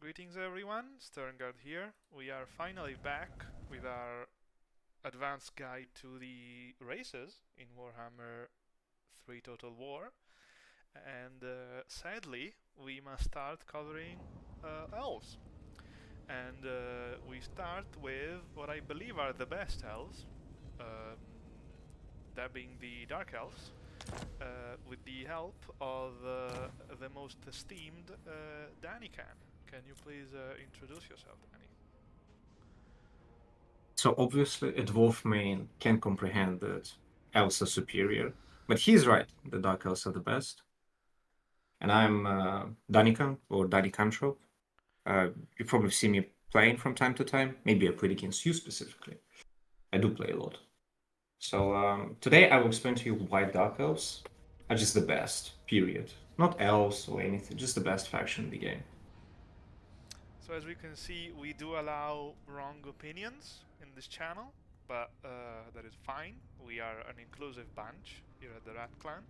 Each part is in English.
Greetings everyone, Sternguard here. We are finally back with our advanced guide to the races in Warhammer 3 Total War. And sadly, we must start covering elves. And we start with what I believe are the best elves, um, that being the Dark Elves, with the help of the most esteemed Danican. Can you please introduce yourself, Danny? So obviously, a dwarf main can comprehend that elves are superior, but he's right. The dark elves are the best. And I'm Danican or Danicatrop. You probably see me playing from time to time. Maybe I played against you specifically. I do play a lot. So today I will explain to you why dark elves are just the best. Period. Not elves or anything. Just the best faction in the game. So as we can see, we do allow wrong opinions in this channel, but that is fine. We are an inclusive bunch here at the Rat Clan.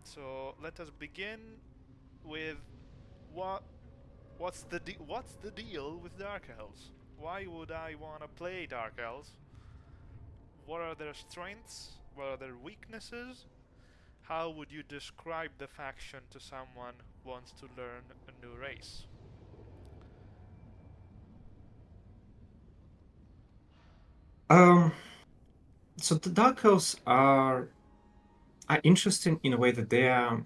So let us begin with what what's the deal with Dark Elves? Why would I want to play Dark Elves? What are their strengths? What are their weaknesses? How would you describe the faction to someone who wants to learn a new race? Um, so the dark elves are interesting in a way that they're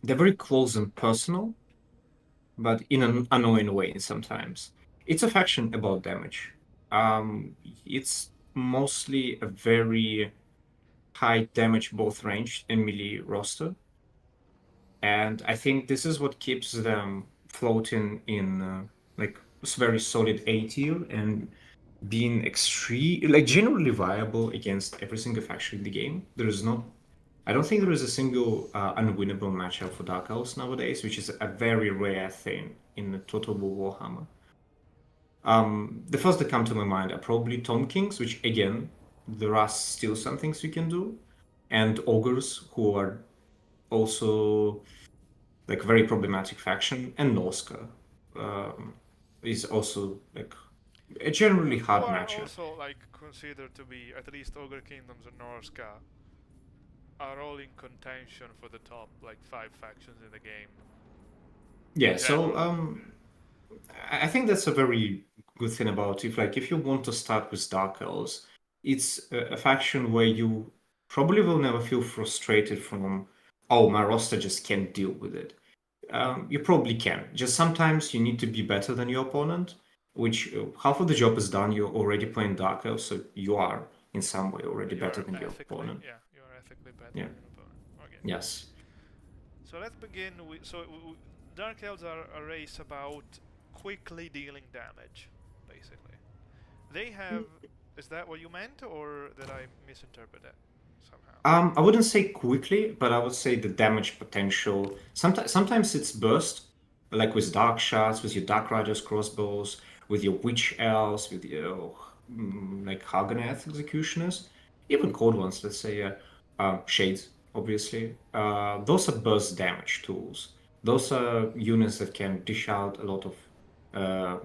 very close and personal, but in an annoying way sometimes. It's a faction about damage. It's mostly a very high damage both ranged and melee roster, and I think this is what keeps them floating in like very solid A tier and being extreme, like generally viable against every single faction in the game. There is no I don't think there is a single unwinnable matchup for Dark Elves nowadays, which is a very rare thing in the Total War Warhammer. The first that come to my mind are probably Tom Kings, which again, there are still some things you can do, and Ogres, who are also like very problematic faction, and Norska is also like a generally Who hard are matchup. also like considered to be at least Ogre Kingdoms and Norska are all in contention for the top like 5 factions in the game in Yeah, so general. I think that's a very good thing about if you want to start with Dark Elves, it's a faction where you probably will never feel frustrated from, oh, my roster just can't deal with it. You probably can. Just sometimes you need to be better than your opponent, which half of the job is done. You're already playing Dark Elves, so you are in some way already You better are than your ethically, opponent. yeah, you are ethically better Yeah. than your opponent. Okay, Yes. so let's begin with Dark Elves are a race about quickly dealing damage, basically. They have. Is that what you meant, or did I misinterpret it somehow? I wouldn't say quickly, but I would say the damage potential. Sometimes it's burst, like with dark shots, with your dark riders crossbows, with your witch elves, with your like Haganeth executioners, even cold ones. Let's say shades, obviously. Those are burst damage tools. Those are units that can dish out a lot uh,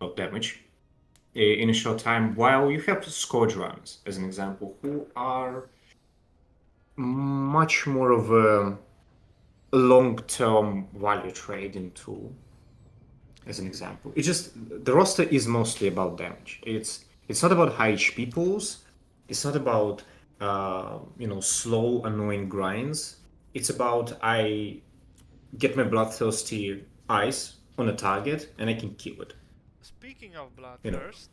of damage in a short time. While you have scourge runners, as an example, who are much more of a long-term value trading tool, as an example. It's just the roster is mostly about damage. It's not about high HP pools. It's not about slow annoying grinds. It's about I get my bloodthirsty eyes on a target and I can kill it. Speaking of You know. Bloodthirst,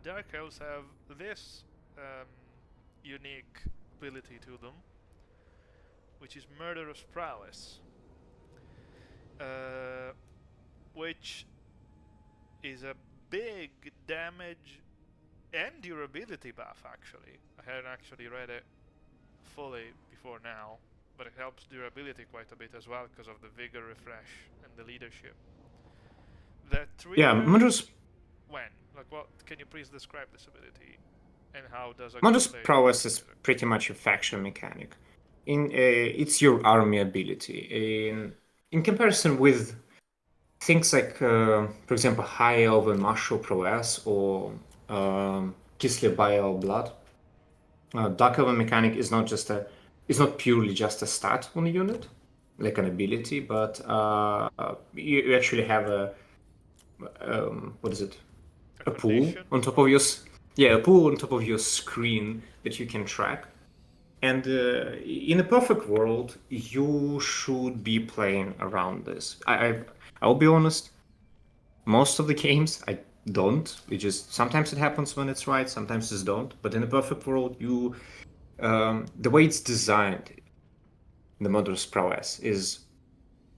Dark Elves have this um, unique ability to them, which is murderous prowess, uh, which is a big damage and durability buff. Actually, I hadn't actually read it fully before now, but it helps durability quite a bit as well because of the vigor refresh and the leadership. That Yeah, triggers when? Like, what? Can you please describe this ability and how does a good Murderous player prowess is utilize it? pretty much a faction mechanic. It's your army ability. In comparison with things like, for example, high elven martial prowess or Kislev IRL blood. Dark elven mechanic is not purely just a stat on a unit, like an ability, but you actually have what is it? A A pool condition? on top Or of a pool on top of your screen that you can track. And in a perfect world, you should be playing around this. I'll be honest. Most of the games I don't. It just sometimes it happens when it's right, sometimes it don't. But in a perfect world, the way it's designed, the murderous prowess is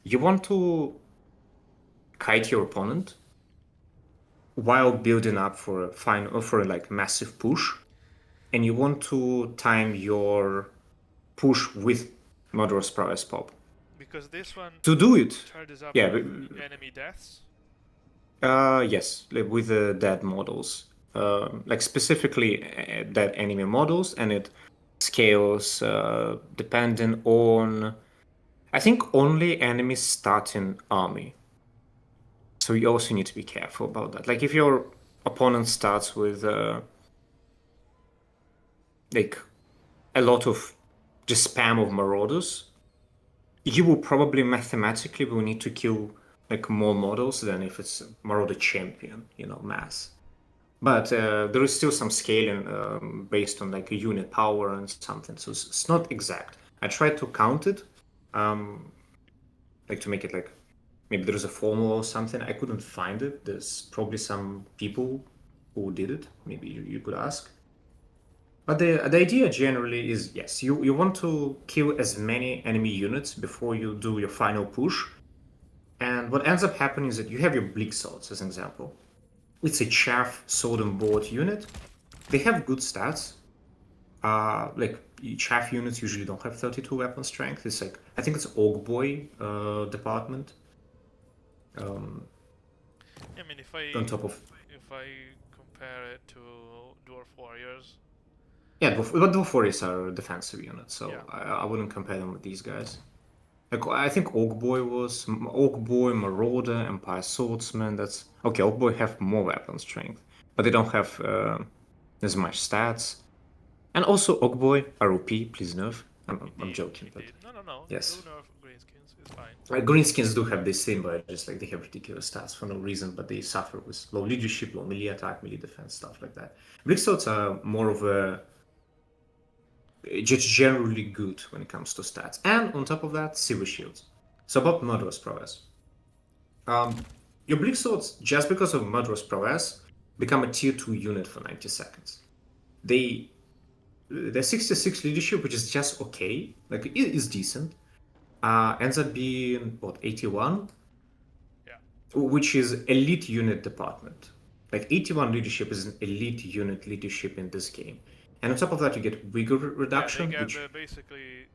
you want to kite your opponent while building up for a like massive push, and you want to time your push with murderous prowess pop. because this one To do it, charges up yeah, with enemy deaths. yes, like with the dead models, like specifically dead enemy models, and it scales depending on, I think, only enemies starting army. So you also need to be careful about that. Like if your opponent starts with like a lot of just spam of marauders, you will probably mathematically will need to kill like more models than if it's a marauder champion, mass. But there is still some scaling based on like a unit power and something, so it's not exact. I tried to count it, like to make it like maybe there's a formula or something. I couldn't find it. There's probably some people who did it. Maybe you could ask. But the idea generally is yes, you want to kill as many enemy units before you do your final push. And what ends up happening is that you have your bleak swords as an example. It's a chaff sword and board unit. They have good stats. Like chaff units usually don't have 32 weapon strength. It's like I think it's Orc Boy department. I mean, On top of if I compare it to dwarf warriors, but dwarf warriors are defensive units, so yeah, I wouldn't compare them with these guys. Like I think Orc Boy, Marauder, Empire Swordsman. That's okay. Orc Boy have more weapon strength, but they don't have as much stats. And also Orc Boy ROP, please nerf. I'm indeed, joking, but indeed. No, no, no. Do yes. nerf greenskins. It's fine. Greenskins do have this thing, but just like they have ridiculous stats for no reason, but they suffer with low leadership, low melee attack, melee defense, stuff like that. Bleak swords are more of a just generally good when it comes to stats. And on top of that, silver shields. So about murderous prowess. Your bleak swords, just because of murderous prowess, become a tier 2 unit for 90 seconds. They're 66 leadership, which is just okay. Like it is decent. Ends up being what 81, Yeah. which is elite unit department. Like 81 leadership is an elite unit leadership in this game. And on top of that, you get vigor reduction, Yeah, they get which basically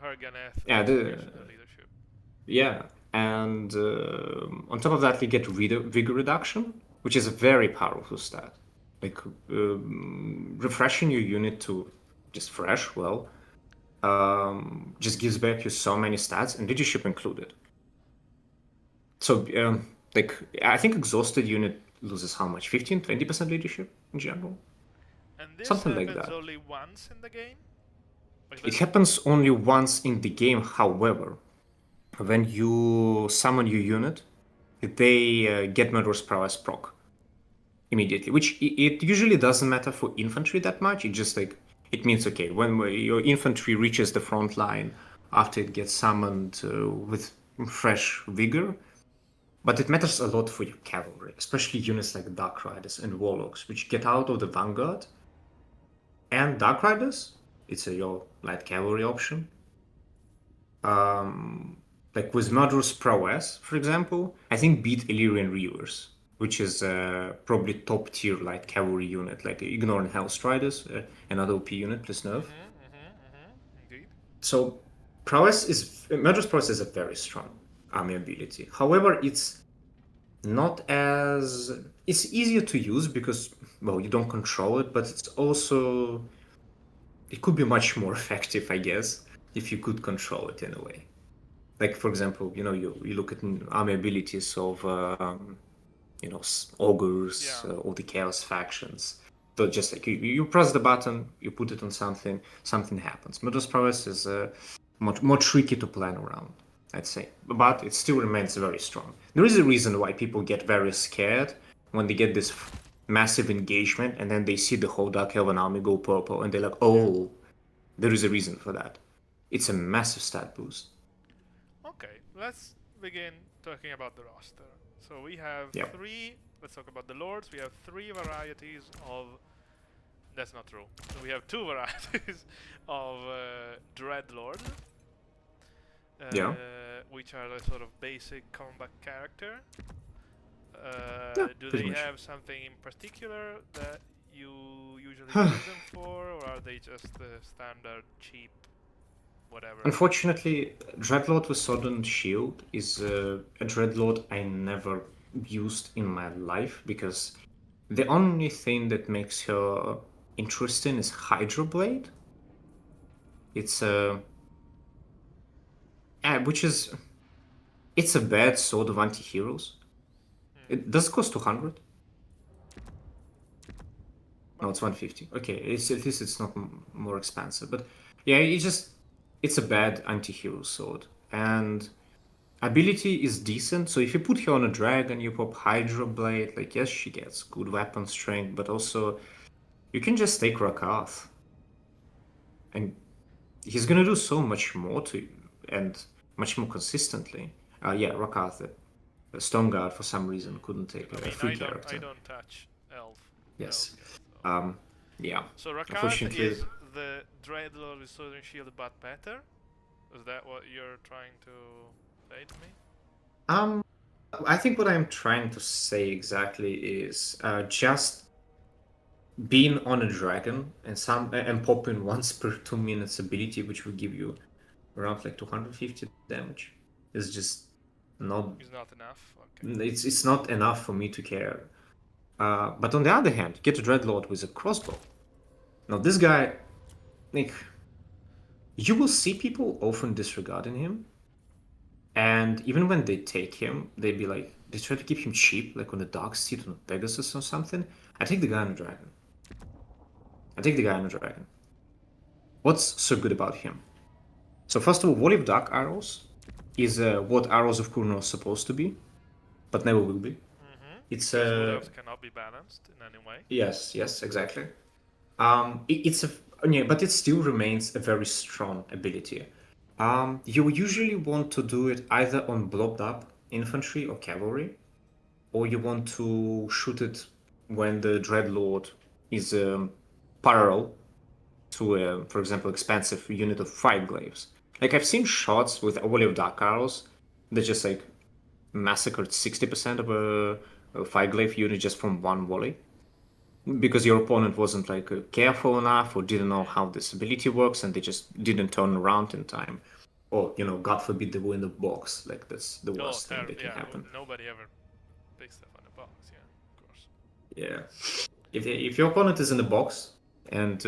Harganeth yeah, leadership. yeah, and on top of that, you get vigor reduction, which is a very powerful stat. Like refreshing your unit to just fresh, just gives back you so many stats, and leadership included. So, like, I think exhausted unit loses how much? 15, 20% leadership in general? And this Something like happens that. only once in the game? Like It happens only once in the game, however, when you summon your unit, they get murderous prowess proc immediately, which it usually doesn't matter for infantry that much. It just like it means okay when your infantry reaches the front line after it gets summoned with fresh vigor. But it matters a lot for your cavalry, especially units like Dark Riders and Warlocks, which get out of the Vanguard. And Dark Riders, it's your light cavalry option. Like with Murderous Prowess, for example, I think beat Illyrian Reavers, which is probably top tier light cavalry unit, like ignoring Hellstriders, another OP unit plus nerf. Indeed. So Murderous Prowess is a very strong army ability. However, it's easier to use because well you don't control it, but it could be much more effective, I guess, if you could control it in a way. Like, for example, you look at army abilities of, ogres Yeah. or the chaos factions. So just like you press the button, you put it on something, something happens. Murderous prowess is more tricky to plan around, I'd say, but it still remains very strong. There is a reason why people get very scared when they get this massive engagement and then they see the whole Dark Elven army go purple and they're like, oh, there is a reason for that. It's a massive stat boost. Okay, let's begin talking about the roster. So we have Yeah. three. Let's talk about the lords. We have three varieties of. That's not true. We have two varieties of Dreadlord, Yeah. which are the sort of basic combat character. Yeah, Do pretty they much. have something in particular that you usually use them for, or are they just the standard cheap whatever? Unfortunately, Dreadlord with Sword and Shield is a Dreadlord I never used in my life because the only thing that makes her interesting is Hydra Blade. It's which is it's a bad sword of anti-heroes. Hmm. It does cost 200. No, it's 150. 150. Okay, at least it's not more expensive. But yeah, it's a bad anti-hero sword. And ability is decent, so if you put her on a dragon, you pop Hydra Blade, like yes, she gets good weapon strength, but also you can just take Rakath. And he's gonna do so much more to you, and much more consistently. Yeah, Rakath, Sternguard for some reason couldn't take I a mean, free I character. don't touch elves Yes. yet. So, Yeah. so Rakath Unfortunately, is the Dreadlord with Sword and Shield, but better. Is that what you're trying to say to me? um, I think what I'm trying to say exactly is just being on a dragon and popping once per 2 minutes ability, which will give you around like 250 damage, is just not. Is not enough. Okay. It's not enough for me to care. But on the other hand, get a Dreadlord with a crossbow. Now this guy, like, you will see people often disregarding him, and even when they take him, they be like, they try to keep him cheap, like on the Dark Seat on a Pegasus or something. I take the guy on a dragon. I take the guy on a dragon. What's so good about him? So first of all, Volley of Dark Arrows is what Arrows of Kurno are supposed to be, but never will be. It's Because Wood Elves cannot be balanced in any way. yes, exactly. It's a yeah, but it still remains a very strong ability. You usually want to do it either on blobbed up infantry or cavalry, or you want to shoot it when the Dreadlord is parallel to, for example, expensive unit of fight glaives. Like I've seen shots with a volley of dark arrows that just like massacred 60% of a fight glaive unit just from one volley because your opponent wasn't like careful enough or didn't know how this ability works and they just didn't turn around in time. Or, God forbid they were in the box. Like that's the Oh, worst thing that can yeah. happen. Nobody ever picks stuff on the box. Yeah, of course. Yeah. If your opponent is in the box and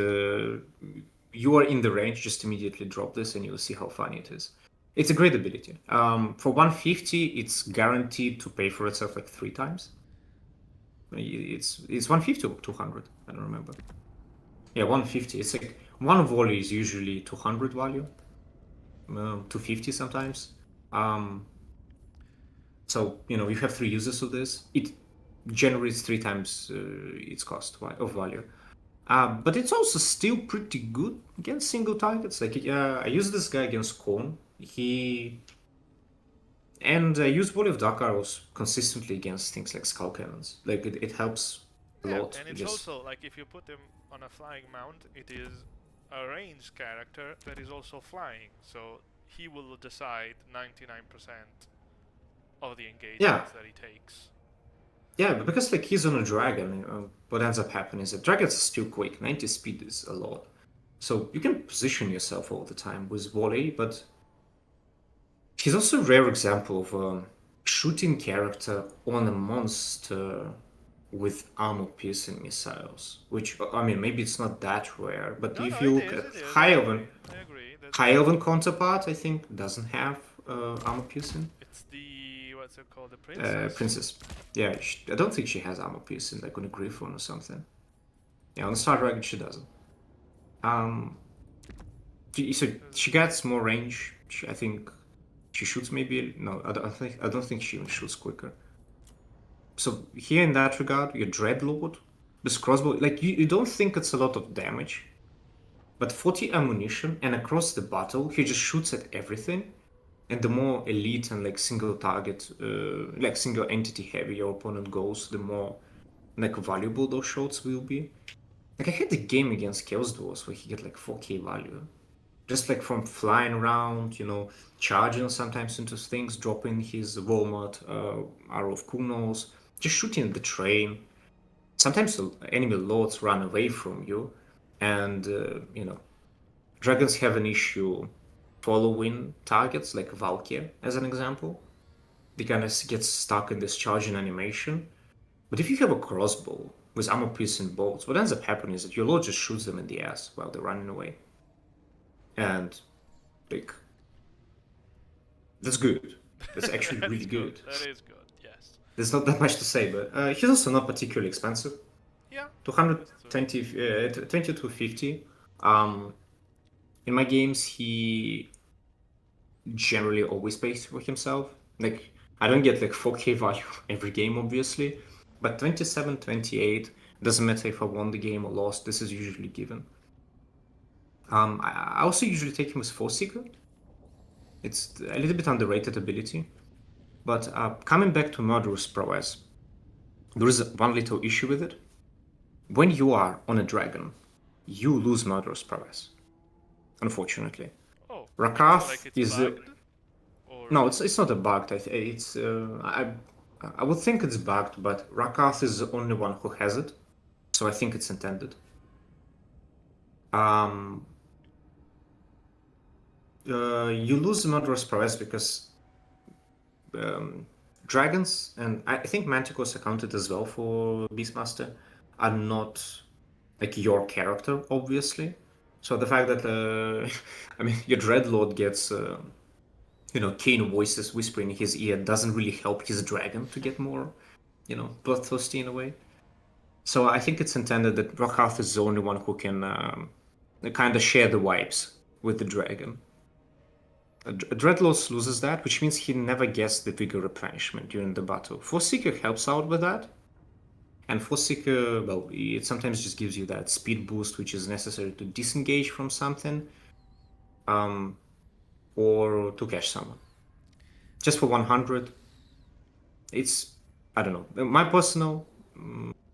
you are in the range, just immediately drop this and you'll see how funny it is. It's a great ability. For 150, it's guaranteed to pay for itself like 3 times. It's 150 or 200. I don't remember. Yeah, 150. It's like one volley is usually 200 value, 250 sometimes. So you have 3 uses of this. It generates 3 times its cost of value. But it's also still pretty good against single targets. Like I use this guy against Khorne. I use Volley of Dark Arrows consistently against things like Skull Cannons. Like it helps a Yeah, lot. and it's Just also like if you put him on a flying mount, it is a ranged character that is also flying. So he will decide 99% of the yeah, engagements that he takes. yeah. But because like he's on a dragon, what ends up happening is that dragons are still quick. 90 speed is a lot. So you can position yourself all the time with Volley, but he's also a rare example of a shooting character on a monster with armor-piercing missiles. Which I mean, maybe it's not that rare, but No, if no, you it look is. at It is. High Elven, I agree. That High Elven counterpart, I think doesn't have armor piercing. It's the what's it called? The princess. Princess. Yeah, I don't think she has armor piercing, like on a Griffon or something. Yeah, on the Star Dragon she doesn't. So she gets more range. I think she shoots maybe. No, I don't think she even shoots quicker. So here in that regard, your Dreadlord, this crossbow, like you don't think it's a lot of damage, but 40 ammunition and across the battle, he just shoots at everything. And the more elite and like single target, like single entity heavy your opponent goes, the more like valuable those shots will be. Like I had the game against Chaos Dwarfs where he get like 4k value. Just like from flying around, charging sometimes into things, dropping his Walmart, Arrow of Kunos, just shooting the train. Sometimes the enemy lords run away from you, and dragons have an issue following targets, like Valkyr as an example. They kind of get stuck in this charging animation. But if you have a crossbow with armor piercing bolts, what ends up happening is that your lord just shoots them in the ass while they're running away. And like that's good. That's actually That's really good. That is good. Yes. There's not that much to say, but he's also not particularly expensive. Yeah. 220, 2250. In my games, he generally always pays for himself. Like I don't get like 4k value every game, obviously, but 27, 28 doesn't matter if I won the game or lost. This is usually given. I also usually take him as Force Seeker. It's a little bit underrated ability. But coming back to Murderous prowess, there is one little issue with it. When you are on a dragon, you lose Murderous prowess. Unfortunately. Oh. Rakath like it's is bugged? no, it's not a bugged. I would think it's bugged, but Rakath is the only one who has it, so I think it's intended. You lose Murderous prowess because dragons, and I think Manticores are counted as well for Beastmaster, are not like your character, obviously. So the fact that I mean your Dreadlord gets cane voices whispering in his ear doesn't really help his dragon to get more bloodthirsty in a way. So I think it's intended that Rakath is the only one who can kind of share the vibes with the dragon. Dreadlord loses that, which means he never gets the vigor replenishment during the battle. Force-Seeker helps out with that. And Force-Seeker, well, it sometimes just gives you that speed boost, which is necessary to disengage from something. Or to catch someone. Just for 100. It's, I don't know. My personal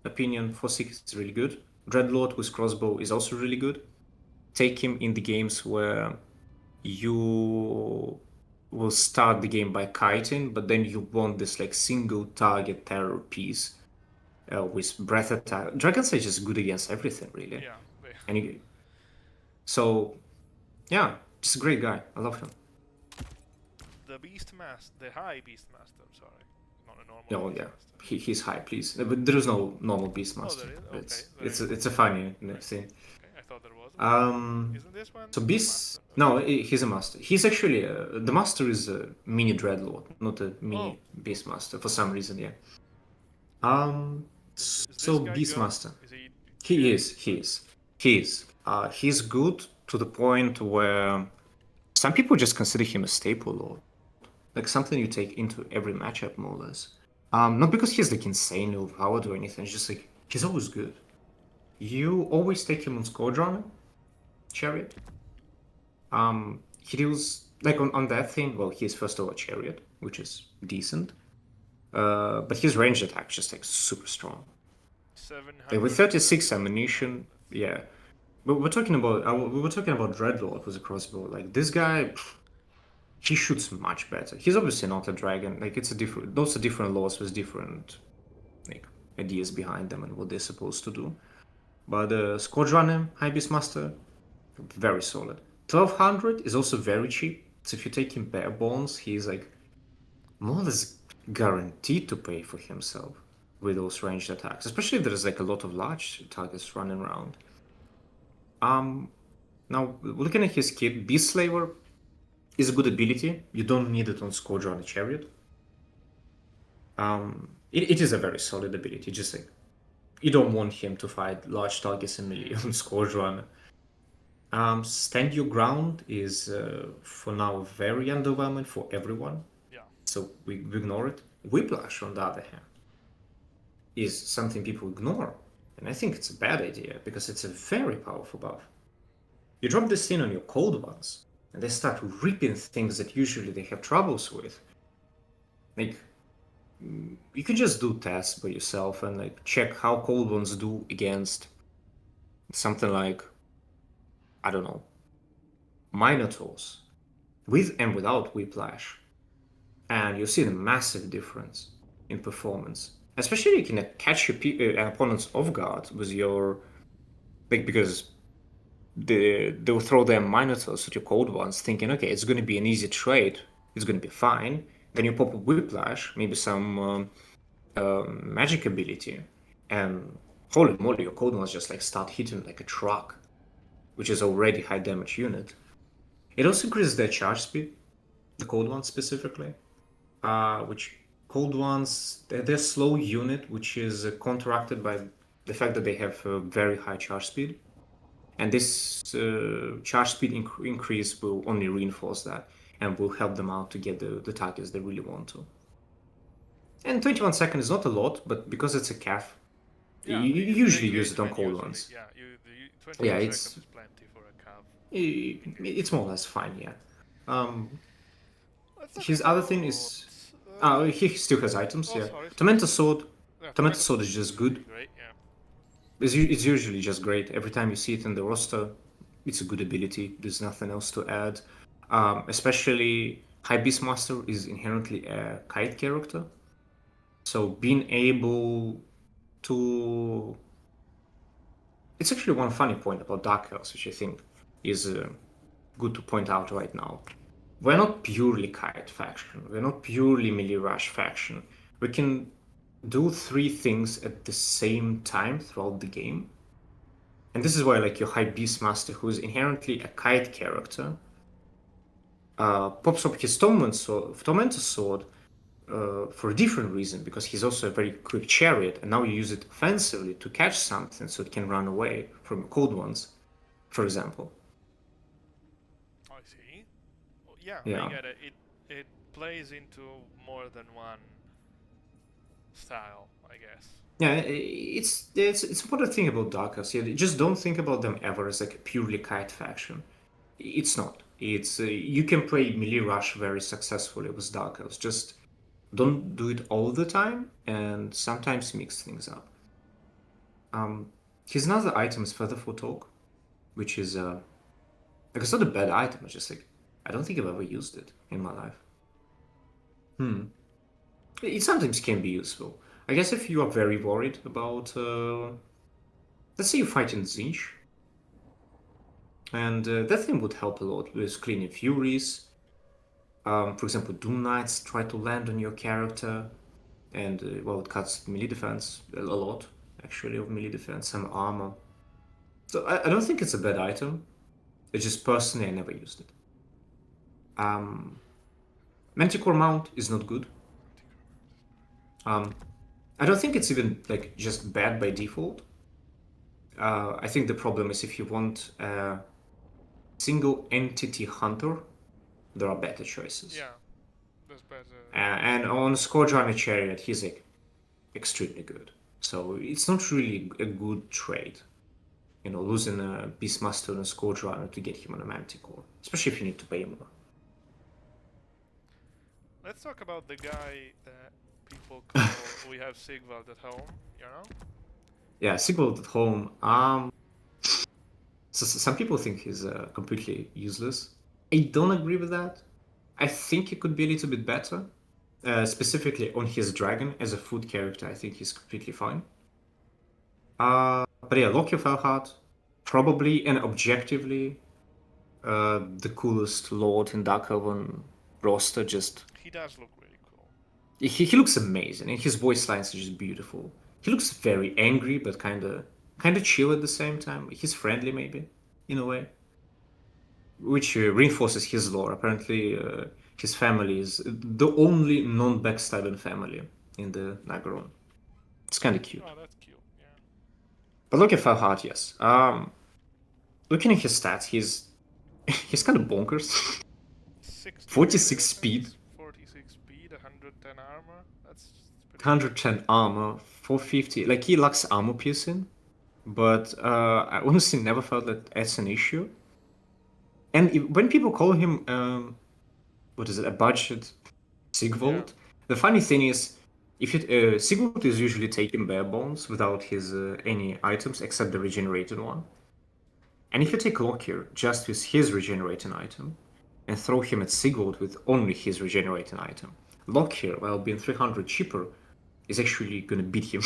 opinion, Force-Seeker is really good. Dreadlord with crossbow is also really good. Take him in the games where you will start the game by kiting, but then you want this like single target terror piece with breath attack. Dragons are just good against everything, really. Yeah. So, yeah, just a great guy. I love him. The Beastmaster, the High Beastmaster. I'm sorry, not a normal. Oh yeah, he's high, please. But there is no normal Beastmaster. Oh, there is. Okay, it's a funny thing. Okay, I thought there was. Isn't this one? So Beast? No, he's a master. He's actually the master is a mini Dreadlord, not a mini Beastmaster for some reason. Yeah. So Beastmaster. He is. He's good to the point where some people just consider him a staple lord, like something you take into every matchup more or less. Not because he's like insanely overpowered or anything. It's just like he's always good. You always take him on Scourge Chariot. He deals like on that thing. Well, he's first of all Chariot, which is decent. But his ranged attack just like super strong. 700. Like, with 36 ammunition, yeah. But we were talking about Dreadlord with a crossbow. Like this guy, he shoots much better. He's obviously not a dragon. Like those are different laws with different like ideas behind them and what they're supposed to do. But Scourge Runner, High Beastmaster, very solid. 1200 is also very cheap. So if you take him bare bones, he's like more or less guaranteed to pay for himself with those ranged attacks, especially if there's like a lot of large targets running around. Now looking at his kit, Beast Slaver, is a good ability. You don't need it on Scourge on a Chariot. It is a very solid ability. Just like you don't want him to fight large targets in melee on Scourge Runner. Stand Your Ground is for now very underwhelming for everyone. Yeah. So we ignore it. Whiplash, on the other hand, is something people ignore. And I think it's a bad idea because it's a very powerful buff. You drop this in on your cold ones, and they start ripping things that usually they have troubles with. Like, you can just do tests by yourself and like check how cold ones do against something like, I don't know, Minotaurs, with and without Whiplash. And you'll see a massive difference in performance. Especially you can catch your opponents off guard with your, like, because they'll throw their Minotaurs at your cold ones, thinking, okay, it's going to be an easy trade, it's going to be fine. Then you pop a Whiplash, maybe some magic ability, and holy moly, your cold ones just like start hitting like a truck, which is already high damage unit. It also increases their charge speed, the cold ones specifically, which cold ones, they're slow unit, which is counteracted by the fact that they have a very high charge speed. And this charge speed increase will only reinforce that and will help them out to get the targets they really want to. And 21 seconds is not a lot, but because it's a calf, Yeah, you the usually use it on engagement cold usually, ones. yeah, 21 Yeah, seconds is plenty for a cav. it's more or less fine, yeah. Let's talk His other thing about. is, he still has items, Oh, yeah. sorry. Tormentor Sword, Yeah, Tormentor Sword is just good. Great, yeah. It's usually just great. Every time you see it in the roster, it's a good ability. There's nothing else to add. Especially High Beastmaster is inherently a kite character. So being able to... It's actually one funny point about Dark Elves, which I think is good to point out right now. We're not purely kite faction. We're not purely melee rush faction. We can do 3 things at the same time throughout the game. And this is why, like, your High Beastmaster, who is inherently a kite character, pops up his Tormentor Sword for a different reason, because he's also a very quick chariot, and now you use it offensively to catch something so it can run away from cold ones, for example. I see. Well, yeah, I Yeah. get it. It plays into more than one style, I guess. Yeah, it's important thing about Dark Elves. Yeah, just don't think about them ever as like a purely kite faction. It's not. It's you can play melee rush very successfully with Dark Elves. Just don't do it all the time, and sometimes mix things up. His another item is Feather for Talk, which is like, it's not a bad item. It's just like I don't think I've ever used it in my life. It sometimes can be useful. I guess if you are very worried about, let's say you're fighting Zinch, and that thing would help a lot with cleaning Furies. For example, Doom Knights try to land on your character, and well, it cuts melee defense a lot, actually, of melee defense, some armor. So I don't think it's a bad item. It's just personally I never used it. Manticore Mount is not good. I don't think it's even like just bad by default. I think the problem is if you want a single entity hunter, there are better choices. Yeah, that's better. And on Scourge on a Chariot, he's like extremely good. So it's not really a good trade. You know, losing a Beastmaster and a Scourge Runner to get him on a Manticore, especially if you need to pay more. Let's talk about the guy that people call we have Sigvald at home, you know? Yeah, Sigvald at home. So some people think he's completely useless. I don't agree with that. I think he could be a little bit better. Specifically on his dragon as a food character, I think he's completely fine. But yeah, Lokhir Felhart, probably and objectively the coolest lord in Dark Elven roster. Just He does look really cool. he looks amazing, and his voice lines are just beautiful. He looks very angry, but kind of chill at the same time. He's friendly, maybe in a way. which reinforces his lore. Apparently, his family is the only non-backstabbing family in the Nagaron. It's kind of cute. Oh, that's cute. Yeah. But looking for hard, yes. Looking at his stats, he's kind of bonkers. 60 melee 46 speed, defense, 46 speed, 110 armor. That's pretty good. 110 armor, 450. Like he lacks armor piercing, but I honestly never felt that that's an issue. And when people call him, what is it, a budget Yeah. Sigvold, the funny thing is, if it Sigvold is usually taking bare bones without his any items except the regenerated one. And if you take Lokhir just with his regenerating item and throw him at Sigvold with only his regenerating item, Lokhir, while being 300 cheaper, is actually gonna beat him.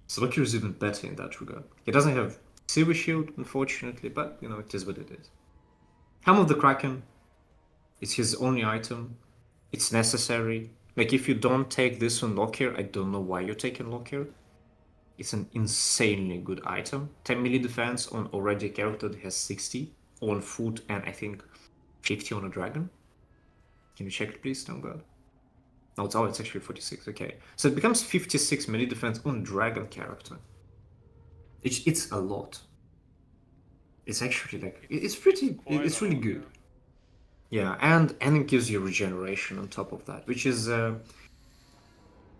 So Lokhir is even better in that regard. He doesn't have Silver Shield, unfortunately, but you know, it is what it is. Helm of the Kraken is his only item. It's necessary. Like, if you don't take this on Lokhir, I don't know why you're taking Lokhir. It's an insanely good item. 10 melee defense on already a character that has 60 on foot and I think 50 on a dragon. Can you check it, please, Sternguard? No, it's actually 46. Okay, so it becomes 56 melee defense on dragon character. It's a lot. It's actually like it's really good. Yeah, and it gives you regeneration on top of that, which is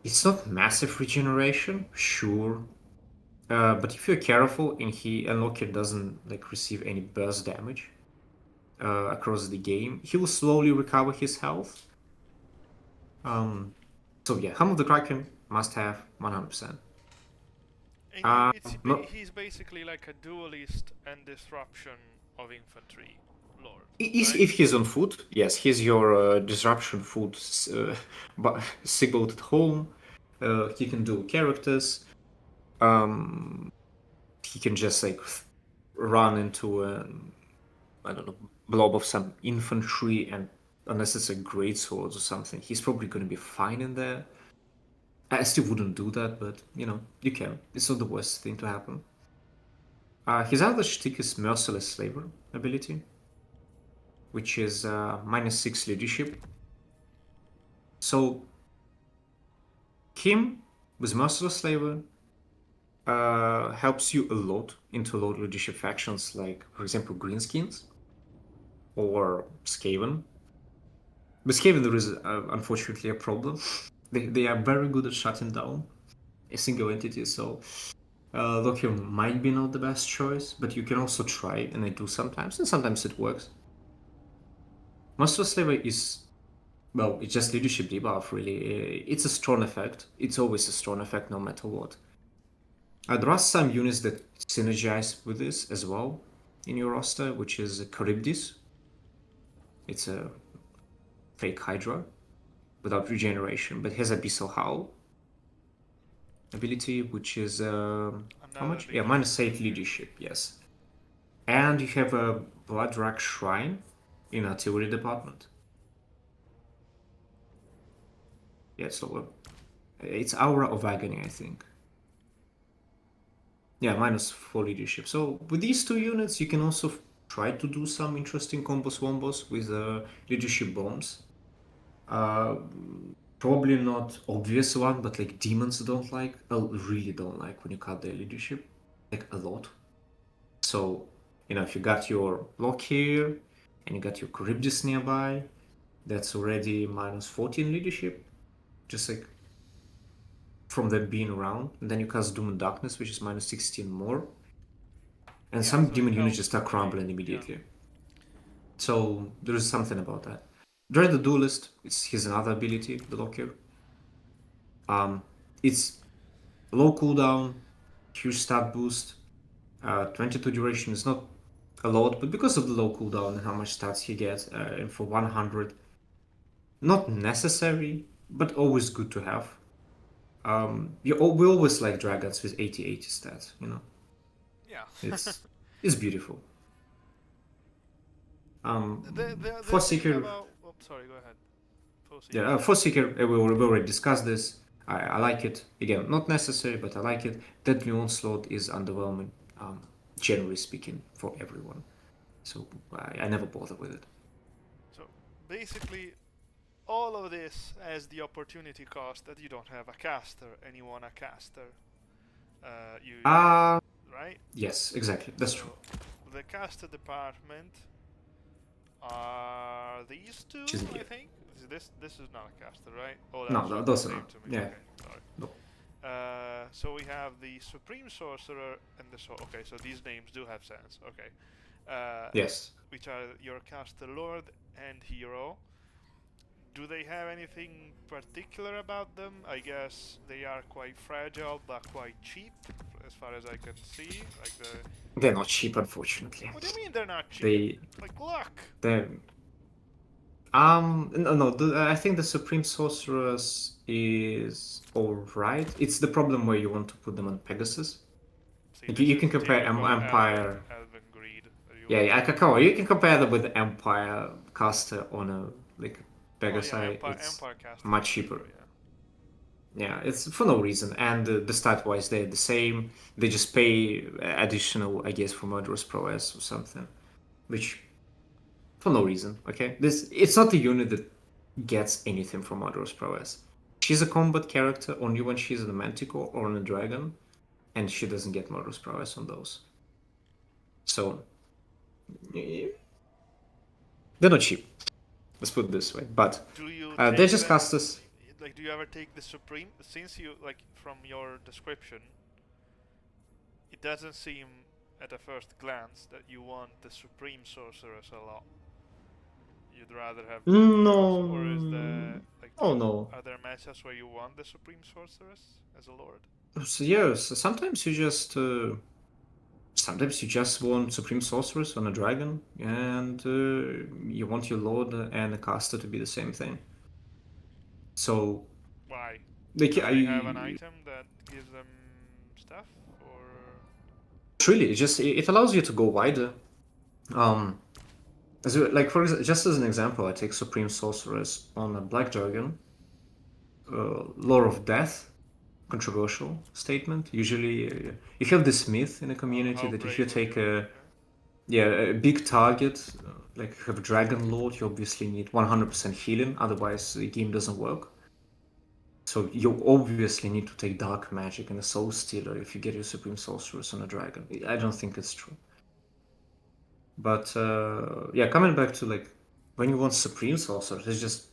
it's not massive regeneration, sure, but if you're careful and Lokhir doesn't like receive any burst damage across the game, he will slowly recover his health. So yeah, Helm of the Kraken must have 100%. He's basically like a duelist and disruption of infantry lord. If he's on foot, yes, he's your disruption foot, but Sigurd at home. He can do characters. He can just like run into I don't know, blob of some infantry, and unless it's a great sword or something, he's probably going to be fine in there. I still wouldn't do that, but you know, you can. It's not the worst thing to happen. His other shtick is Merciless Slaver ability, which is -6 leadership. So, him with Merciless Slaver helps you a lot into low leadership factions like, for example, Greenskins or Skaven. With Skaven, there is unfortunately a problem. They are very good at shutting down a single entity, so Lokhir might be not the best choice, but you can also try, and I do sometimes, and sometimes it works. Merciless Slaver is, well, it's just leadership debuff, really. It's a strong effect. It's always a strong effect, no matter what. There are some units that synergize with this as well in your roster, which is Charybdis. It's a fake Hydra without regeneration, but has Abyssal Howl ability, which is how much? Yeah, -8 leadership, yes. And you have a Bloodwrack Shrine in artillery department. Yeah, so it's Aura of Agony, I think. Yeah, -4 leadership. So with these two units, you can also try to do some interesting combos with leadership bombs. Probably not obvious one, but like demons don't like, really don't like when you cut their leadership, like a lot. So, you know, if you got your Lokhir and you got your Charybdis nearby, that's already -14 leadership, just like from them being around. And then you cast Doom and Darkness, which is -16 more. And some demon units just start crumbling immediately. Yeah. So there is something about that. Dread the Duelist, it's his another ability, the Lokhir. It's low cooldown, huge stat boost, 22 duration is not a lot, but because of the low cooldown and how much stats he gets, and for 100, not necessary, but always good to have. We always like dragons with 80 stats, you know. Yeah. It's beautiful. Force Seeker. Sorry, go ahead. Force Seeker. We already discussed this. I like it. Again, not necessary, but I like it. Deadly Onslaught is underwhelming, generally speaking, for everyone. So I never bother with it. So basically, all of this has the opportunity cost that you don't have a caster and you want a caster. You right? Yes, exactly. That's So true. the caster department are these two, She's I needed. think. This is not a caster, right? Oh, No, that's just the those are same not. to me. Yeah. Okay, sorry. No. So we have the Supreme Sorcerer and the okay. So these names do have sense. Okay, Yes. which are your caster Lord and Hero. Do they have anything particular about them? I guess they are quite fragile but quite cheap, as far as I can see. Like the. They're not cheap, unfortunately. What do you mean they're not cheap? They Like luck. they're no, I think the Supreme Sorceress is alright. It's the problem where you want to put them on Pegasus. See, You this can is compare typical Empire. Elven greed. You Yeah, want yeah, to. come on. You can compare them with Empire caster on a like Well, yeah, Pegasi. It's Empire casters much are cheaper. cheaper. Yeah. Yeah, it's for no reason, and the stat-wise they're the same. They just pay additional, I guess, for murderous prowess or something, which for no reason. Okay, this it's not the unit that gets anything from murderous prowess. She's a combat character only when she's in a manticore or on a dragon, and she doesn't get murderous prowess on those. So they're not cheap. Let's put it this way. But Do you they're take just them? casters. Like, do you ever take the Supreme? Since you like from your description, it doesn't seem at a first glance that you want the Supreme Sorceress a lot. You'd rather have the heroes, or is No. there like Oh no. are there matchups where you want the Supreme Sorceress as a lord? So, yeah, so sometimes you just want Supreme Sorceress on a dragon, and you want your Lord and a caster to be the same thing. So, Why? like, Because they have an item that gives them stuff, or really, it allows you to go wider. Um, like for example, just as an example, I take Supreme Sorceress on a Black Dragon, Lore of Death, controversial statement. Usually, you have this myth in a community how that if you brave of take you? Okay. a big target, like you have a Dragon Lord, you obviously need 100% healing, otherwise the game doesn't work. So you obviously need to take Dark Magic and a Soul Stealer if you get your Supreme Sorceress on a Dragon. I don't think it's true. But yeah, coming back to like when you want Supreme Sorcerer, it's just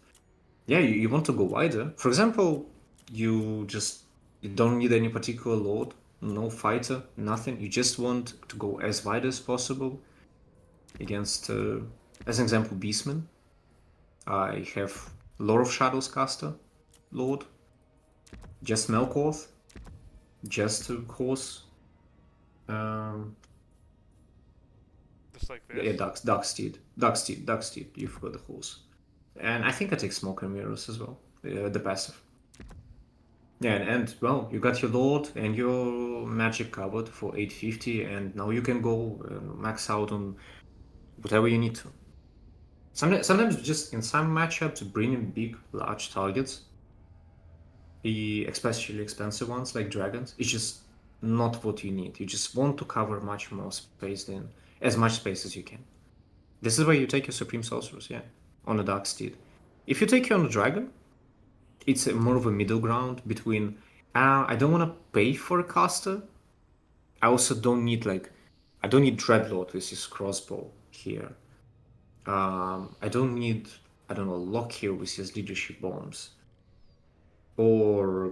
yeah, you want to go wider. For example, you don't need any particular lord, no fighter, nothing. You just want to go as wide as possible against, as an example, Beastman. I have Lord of Shadows caster, Lord, just Melkorth, just Horse, um, Just like yeah, this. Darksteed. You forgot the horse, and I think I take Smoke and Mirrors as well, the passive. Yeah, and well, you got your Lord and your magic covered for 850, and now you can go max out on whatever you need to. Sometimes just in some matchups, bringing big, large targets, especially expensive ones like dragons, is just not what you need. You just want to cover much more space than as much space as you can. This is where you take your Supreme Sorceress, yeah, on a Dark Steed. If you take you on a dragon, it's more of a middle ground between I don't want to pay for a caster. I also don't need I don't need Dreadlord with his crossbow here. I don't need I don't know Lokhir with his leadership bombs. Or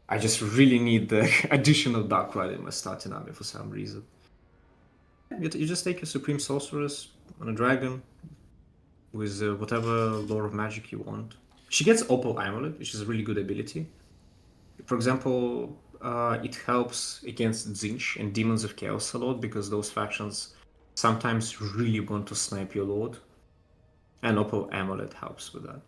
I just really need the additional Dark Rider in my starting army for some reason. You just take a Supreme Sorceress on a dragon with whatever lore of magic you want. She gets Opal Amulet, which is a really good ability. For example, it helps against Zinch and Demons of Chaos a lot because those factions sometimes really want to snipe your lord, and Opal Amulet helps with that.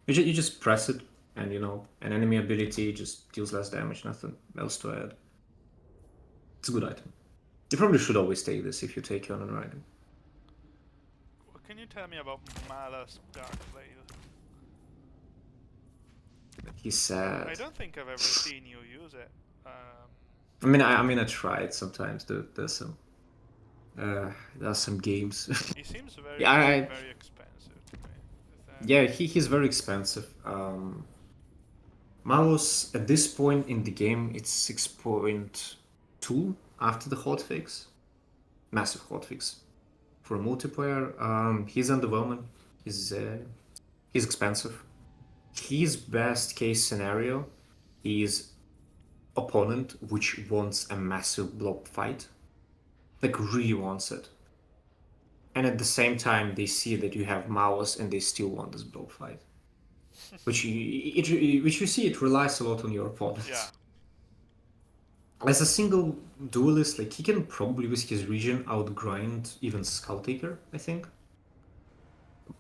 You just press it, and an enemy ability just deals less damage, nothing else to add. It's a good item. You probably should always take this if you take your on dragon. What can you tell me about Malus Darkblade? He's sad. I don't think I've ever seen you use it. I mean, I tried sometimes. There's some There are some games. He seems very, Yeah, very expensive to me. Is yeah, that he's very expensive. Malus at this point in the game it's 6.2 after the hotfix, massive hotfix for a multiplayer. He's underwhelming. He's expensive. His best case scenario is opponent which wants a massive blob fight, like really wants it, and at the same time they see that you have Malus and they still want this blob fight, which which you see it relies a lot on your opponent. yeah? As a single duelist, like he can probably with his region outgrind even Skulltaker, I think.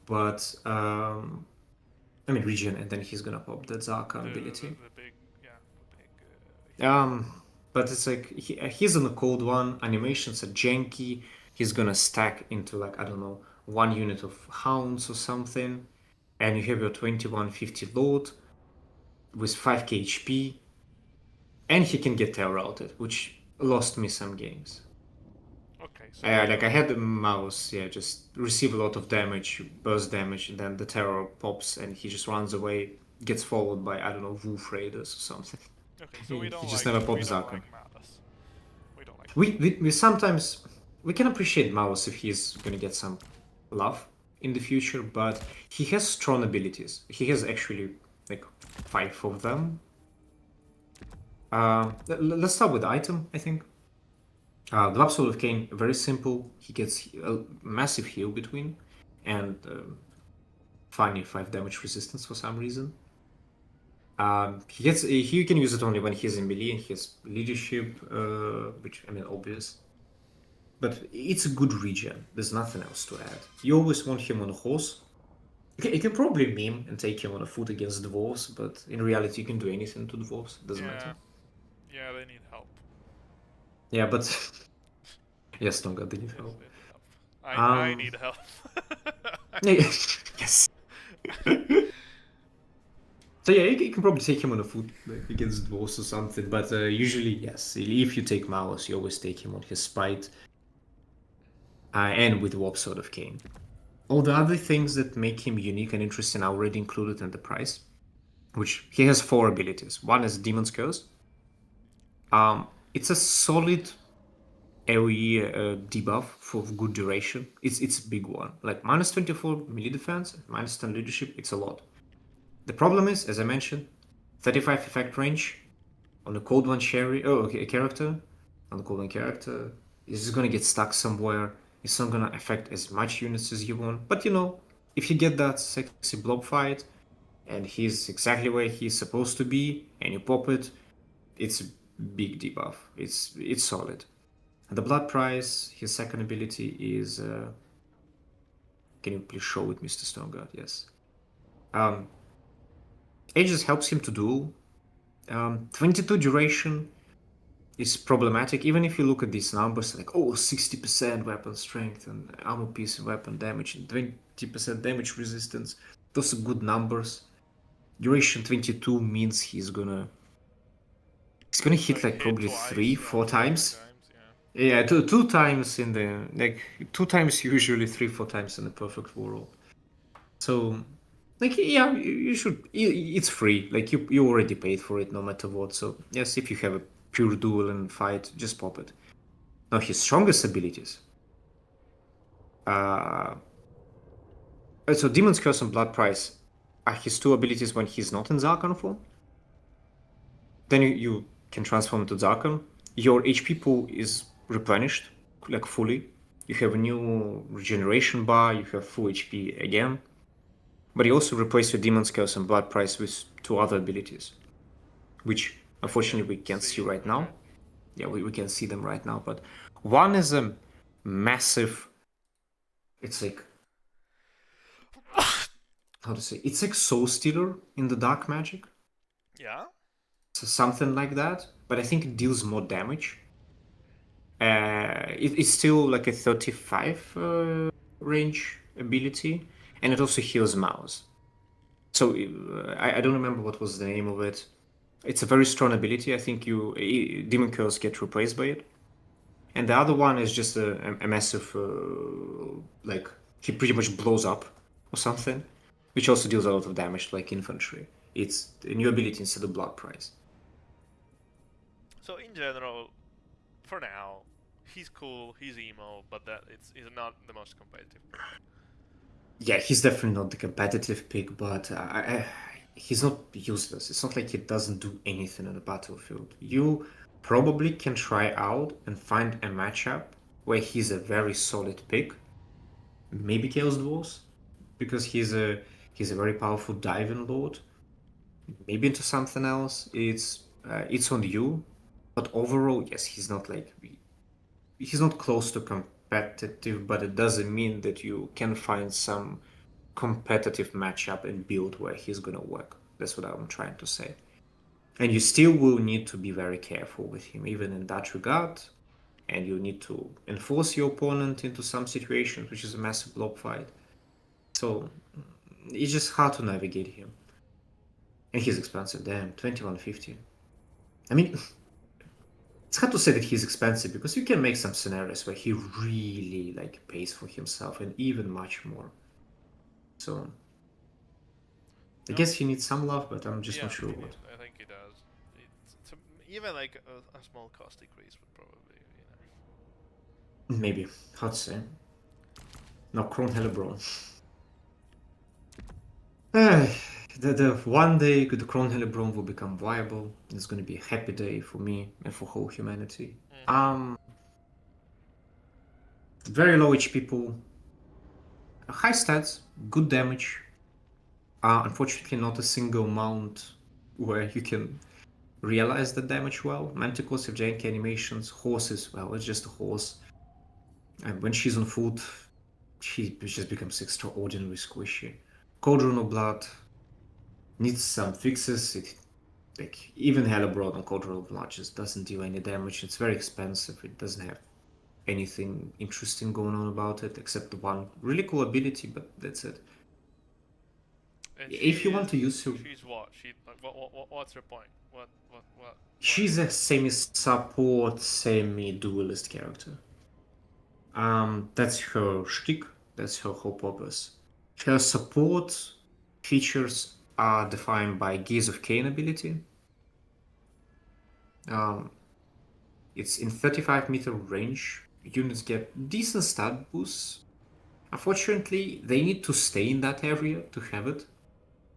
But I mean region, and then he's gonna pop that Zaka ability. The big, yeah, the big. Hero. But it's like he's on a cold one. Animations are janky. He's gonna stack into like I don't know 1 unit of hounds or something, and you have your 2150 load with 5k HP, and he can get terror routed, which lost me some games. Okay, so Like I had the mouse, yeah, just receive a lot of damage, burst damage, and then the terror pops and he just runs away, gets followed by I don't know Wolf Raiders or something. okay, so He just never we pops don't Zaka. like Malus. We don't like. We sometimes we can appreciate Malus if he's gonna get some love in the future, but he has strong abilities. He has actually like 5 of them. Let's start with the item, I think. The Absolute of Cain, very simple. He gets a massive heal between and funny 5 damage resistance for some reason. He can use it only when he's in melee and he has leadership, which I mean obvious. But it's a good regen. There's nothing else to add. You always want him on a horse. You can probably meme and take him on a foot against dwarves, but in reality you can do anything to dwarves. It doesn't matter. Yeah, they need help. Yeah, but yes, Sternguard, they need Yes, help. they need help. I need help. Yes. So yeah, you can probably take him on a foot like, against dwarves or something, but usually, yes, if you take Malus, you always take him on his spite and with Warp Sword of Cain. All the other things that make him unique and interesting are already included in the price, which he has 4 abilities. One is Demon's Curse. It's a solid AoE debuff for good duration. It's a big one. Like minus 24 melee defense, minus 10 leadership, it's a lot. The problem is, as I mentioned, 35 effect range on the cold one character. On the cold one character, is just gonna get stuck somewhere. It's not gonna affect as much units as you want. But you know, if you get that sexy blob fight, and he's exactly where he's supposed to be, and you pop it, it's a big debuff. It's solid. And the blood price, his second ability is. Can you please show it, Mr. Sternguard? Yes. Aegis helps him to duel. 22 duration is problematic, even if you look at these numbers, like, 60% weapon strength and armor piece weapon damage and 20% damage resistance. Those are good numbers. Duration 22 means he's gonna hit like probably twice, 3-4 times. Yeah. Yeah, two times in the like 2 times usually 3-4 times in the perfect world. So like yeah, you should. It's free. Like you already paid for it, no matter what. So yes, if you have a pure duel and fight, just pop it. Now his strongest abilities. So Demon's Curse and Blood Price are his 2 abilities when he's not in Zarkon form. Then you can transform into Zarkon. Your HP pool is replenished, like fully. You have a new regeneration bar. You have full HP again. But you also replace your Demon's Curse and Blood Price with 2 other abilities, which unfortunately we can't see right now. Yeah, we can see them right now, but one is a massive. It's like how to say? It's like Soul Stealer in the Dark Magic. Yeah. So something like that, but I think it deals more damage. It's still like a 35 range ability, and it also heals Mouse. So I don't remember what was the name of it. It's a very strong ability. I think Demon Curse get replaced by it. And the other one is just a massive, like, he pretty much blows up or something, which also deals a lot of damage, like infantry. It's a new ability instead of blood price. So in general, for now, he's cool, he's emo, but that is not the most competitive pick. Yeah, he's definitely not the competitive pick, but he's not useless. It's not like he doesn't do anything on the battlefield. You probably can try out and find a matchup where he's a very solid pick. Maybe Chaos Dwarfs, because he's a very powerful diving lord. Maybe into something else. It's on you, but overall, yes, he's not close to competitive, but it doesn't mean that you can find some competitive matchup and build where he's gonna work. That's what I'm trying to say. And you still will need to be very careful with him, even in that regard. And you need to enforce your opponent into some situations, which is a massive block fight. So it's just hard to navigate him. And he's expensive, damn, 2150. I mean, it's hard to say that he's expensive because you can make some scenarios where he really like pays for himself and even much more. So I No, guess he needs some love, but I'm just yeah, not sure what. I think he does. Even like a small cost decrease would probably be enough. Maybe. Hard to say. No, Crone Hellebron. The one day the Crone Hellebron will become viable. It's gonna be a happy day for me and for whole humanity. Mm-hmm. Very low HP pool, high stats, good damage. Unfortunately, not a single mount where you can realize the damage well. Manticores have janky animations. Horses, well, it's just a horse. And when she's on foot, she just becomes extraordinarily squishy. Cauldron of Blood needs some fixes. Like even Hellebron on Cauldron of Blood just doesn't do any damage. It's very expensive. It doesn't have anything interesting going on about it except the one really cool ability, but that's it. And If you want to use her, she's what? She like what's her point? What she's a semi-support, semi-duelist character. That's her shtick. That's her whole purpose. Her support features are defined by Gaze of Cain ability. Um, it's in 35-meter range. Units get decent stat boosts. Unfortunately, they need to stay in that area to have it.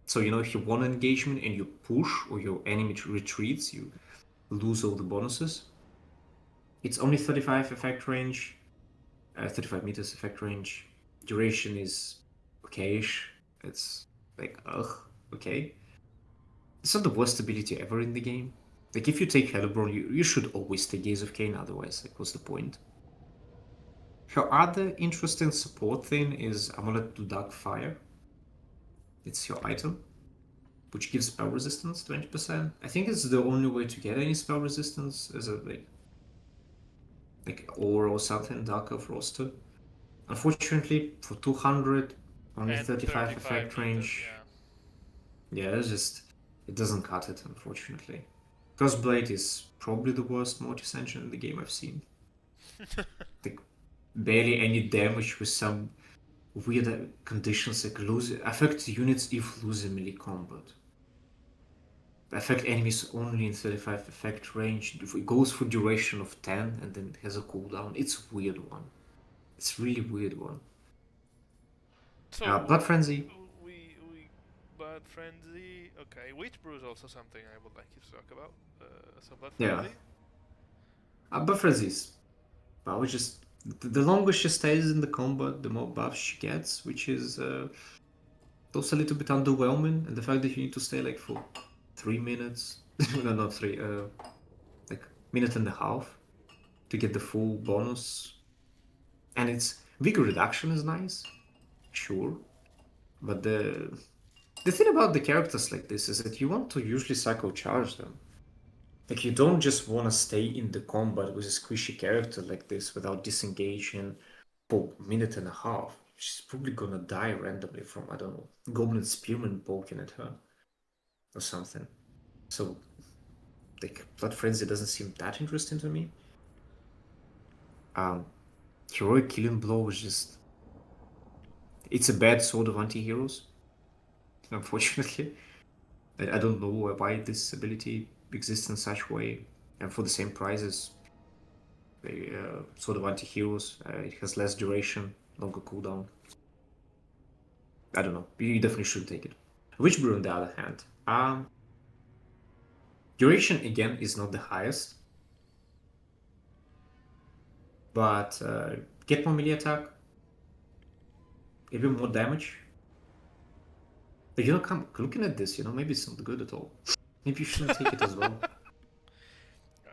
So, if you want an engagement and you push or your enemy retreats, you lose all the bonuses. It's only 35 effect range, 35 meters effect range. Duration is okayish. It's like, ugh, okay. It's not the worst ability ever in the game. Like, if you take Hellebron, you should always take Gaze of Cain, otherwise, like, what's the point? Her other interesting support thing is Amulet to Dark Fire. It's your item, which gives spell resistance 20%. I think it's the only way to get any spell resistance as a like aura or something, Dark Elf roster. Unfortunately, for 200, only and 35 35 effect meters, range. yeah. Yeah, it doesn't cut it, unfortunately. Crossblade is probably the worst Mortis engine in the game I've seen. Like, barely any damage with some weird conditions like affect units if losing melee combat. Affect enemies only in 35 effect range. It goes for duration of 10 and then has a cooldown. It's a weird one. It's a really weird one. So Blood Frenzy. we Blood Frenzy. Okay, Witch Brew is also something I would like you to talk about. So Blood Yeah. Frenzy. Blood Frenzy is, well, just the longer she stays in the combat, the more buffs she gets, which is also a little bit underwhelming. And the fact that you need to stay like for 3 minutes, no, not three, like minute and a half to get the full bonus. And its vigor reduction is nice, sure, but the thing about the characters like this is that you want to usually cycle charge them. Like, you don't just want to stay in the combat with a squishy character like this without disengaging for a minute and a half. She's probably gonna die randomly from, I don't know, Goblin Spearman poking at her or something. So, like, Blood Frenzy doesn't seem that interesting to me. Heroic Killing Blow is just... It's a bad sword of anti-heroes, unfortunately. I don't know why this ability exists in such way. And for the same price as sword of anti-heroes, it has less duration, longer cooldown. I don't know. You definitely should take it. Witchbrew, on the other hand, duration again is not the highest, but get more melee attack, even more damage. But looking at this, maybe it's not good at all. Maybe you shouldn't take it as well.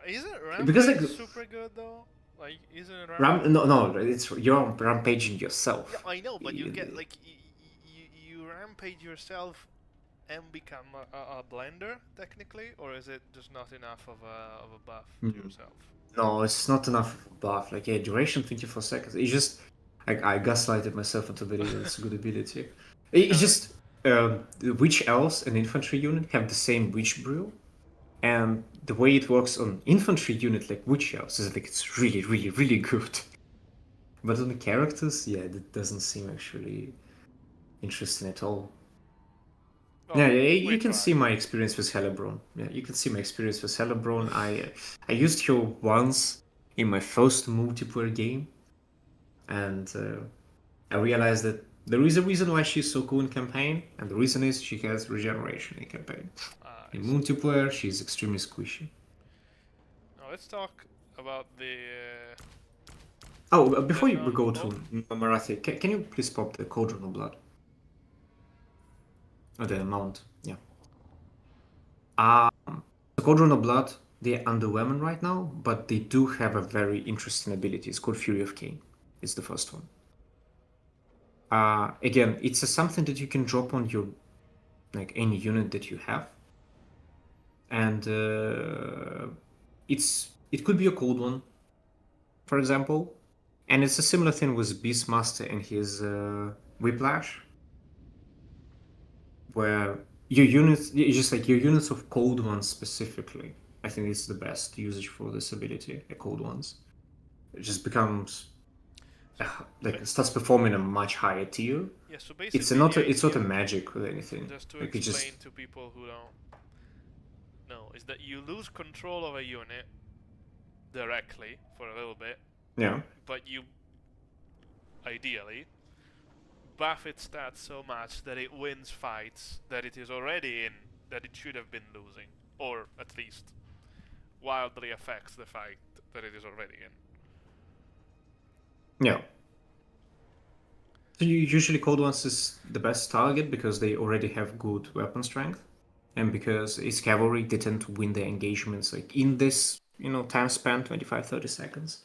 Isn't Rampage Because like super good though? Like, isn't Rampage? no, it's you're rampaging yourself. Yeah, I know, but you get like you rampage yourself and become a blender technically, or is it just not enough of a buff to yourself? No, it's not enough of a buff. Like, yeah, duration 24 seconds. It's just like I gaslighted myself into believing it's a good ability. It's just the Witch Elves and Infantry unit have the same Witch Brew, and the way it works on Infantry unit like Witch Elves is like it's really, really, really good. But on the characters, yeah, that doesn't seem actually interesting at all. Well, Yeah, you can see my experience with Hellebron. Yeah, you can see my experience with Hellebron. I used her once in my first multiplayer game, and I realized that there is a reason why she's so cool in campaign, and the reason is she has regeneration in campaign. In multiplayer, she's extremely squishy. Now let's talk about the. Before we go to Morathi, can you please pop the Cauldron of Blood? Oh, the mount, yeah. The Cauldron of Blood, they're underwhelming right now, but they do have a very interesting ability. It's called Fury of Cain. It's the first one. Again, it's something that you can drop on your any unit that you have, and it could be a cold one, for example, and it's a similar thing with Beastmaster and his Whiplash, where your units, just like your units of cold ones specifically, I think it's the best usage for this ability. The cold ones, it just becomes like starts performing a much higher tier. Yeah, so basically it's not a magic or anything. Just to like explain to people who don't know, is that you lose control of a unit directly for a little bit. Yeah. But you ideally buff its stats so much that it wins fights that it is already in, that it should have been losing, or at least wildly affects the fight that it is already in. Yeah. So usually Cold Ones is the best target because they already have good weapon strength, and because it's cavalry, they tend to win their engagements like in this time span, 25-30 seconds.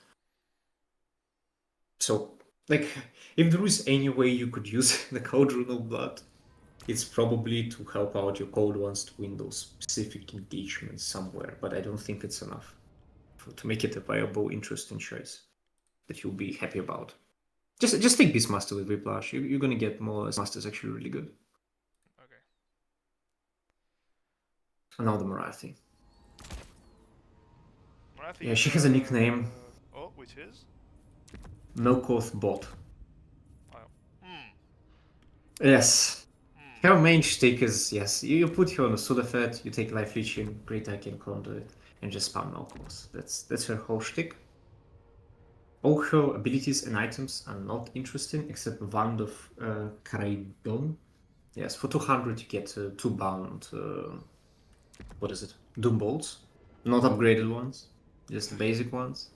So like if there is any way you could use the Cauldron of Blood, it's probably to help out your Cold Ones to win those specific engagements somewhere, but I don't think it's enough to make it a viable, interesting choice that you'll be happy about. Just take Beastmaster with Whiplash. You're gonna get more. Master is actually really good. Okay. And now the Morathi. Morathi. Yeah, she has a nickname. Which is? Milkoth Bot. Wow. Yes. Her main shtick is, yes, you put her on a Sudafed, you take Life Leeching, Great Danican Conduit, and just spam Milkoth. That's her whole shtick. All her abilities and items are not interesting, except Wand of Karaidon. Yes, for 200 you get 2 bound, what is it? Doom Bolts. Not upgraded ones, just the basic ones.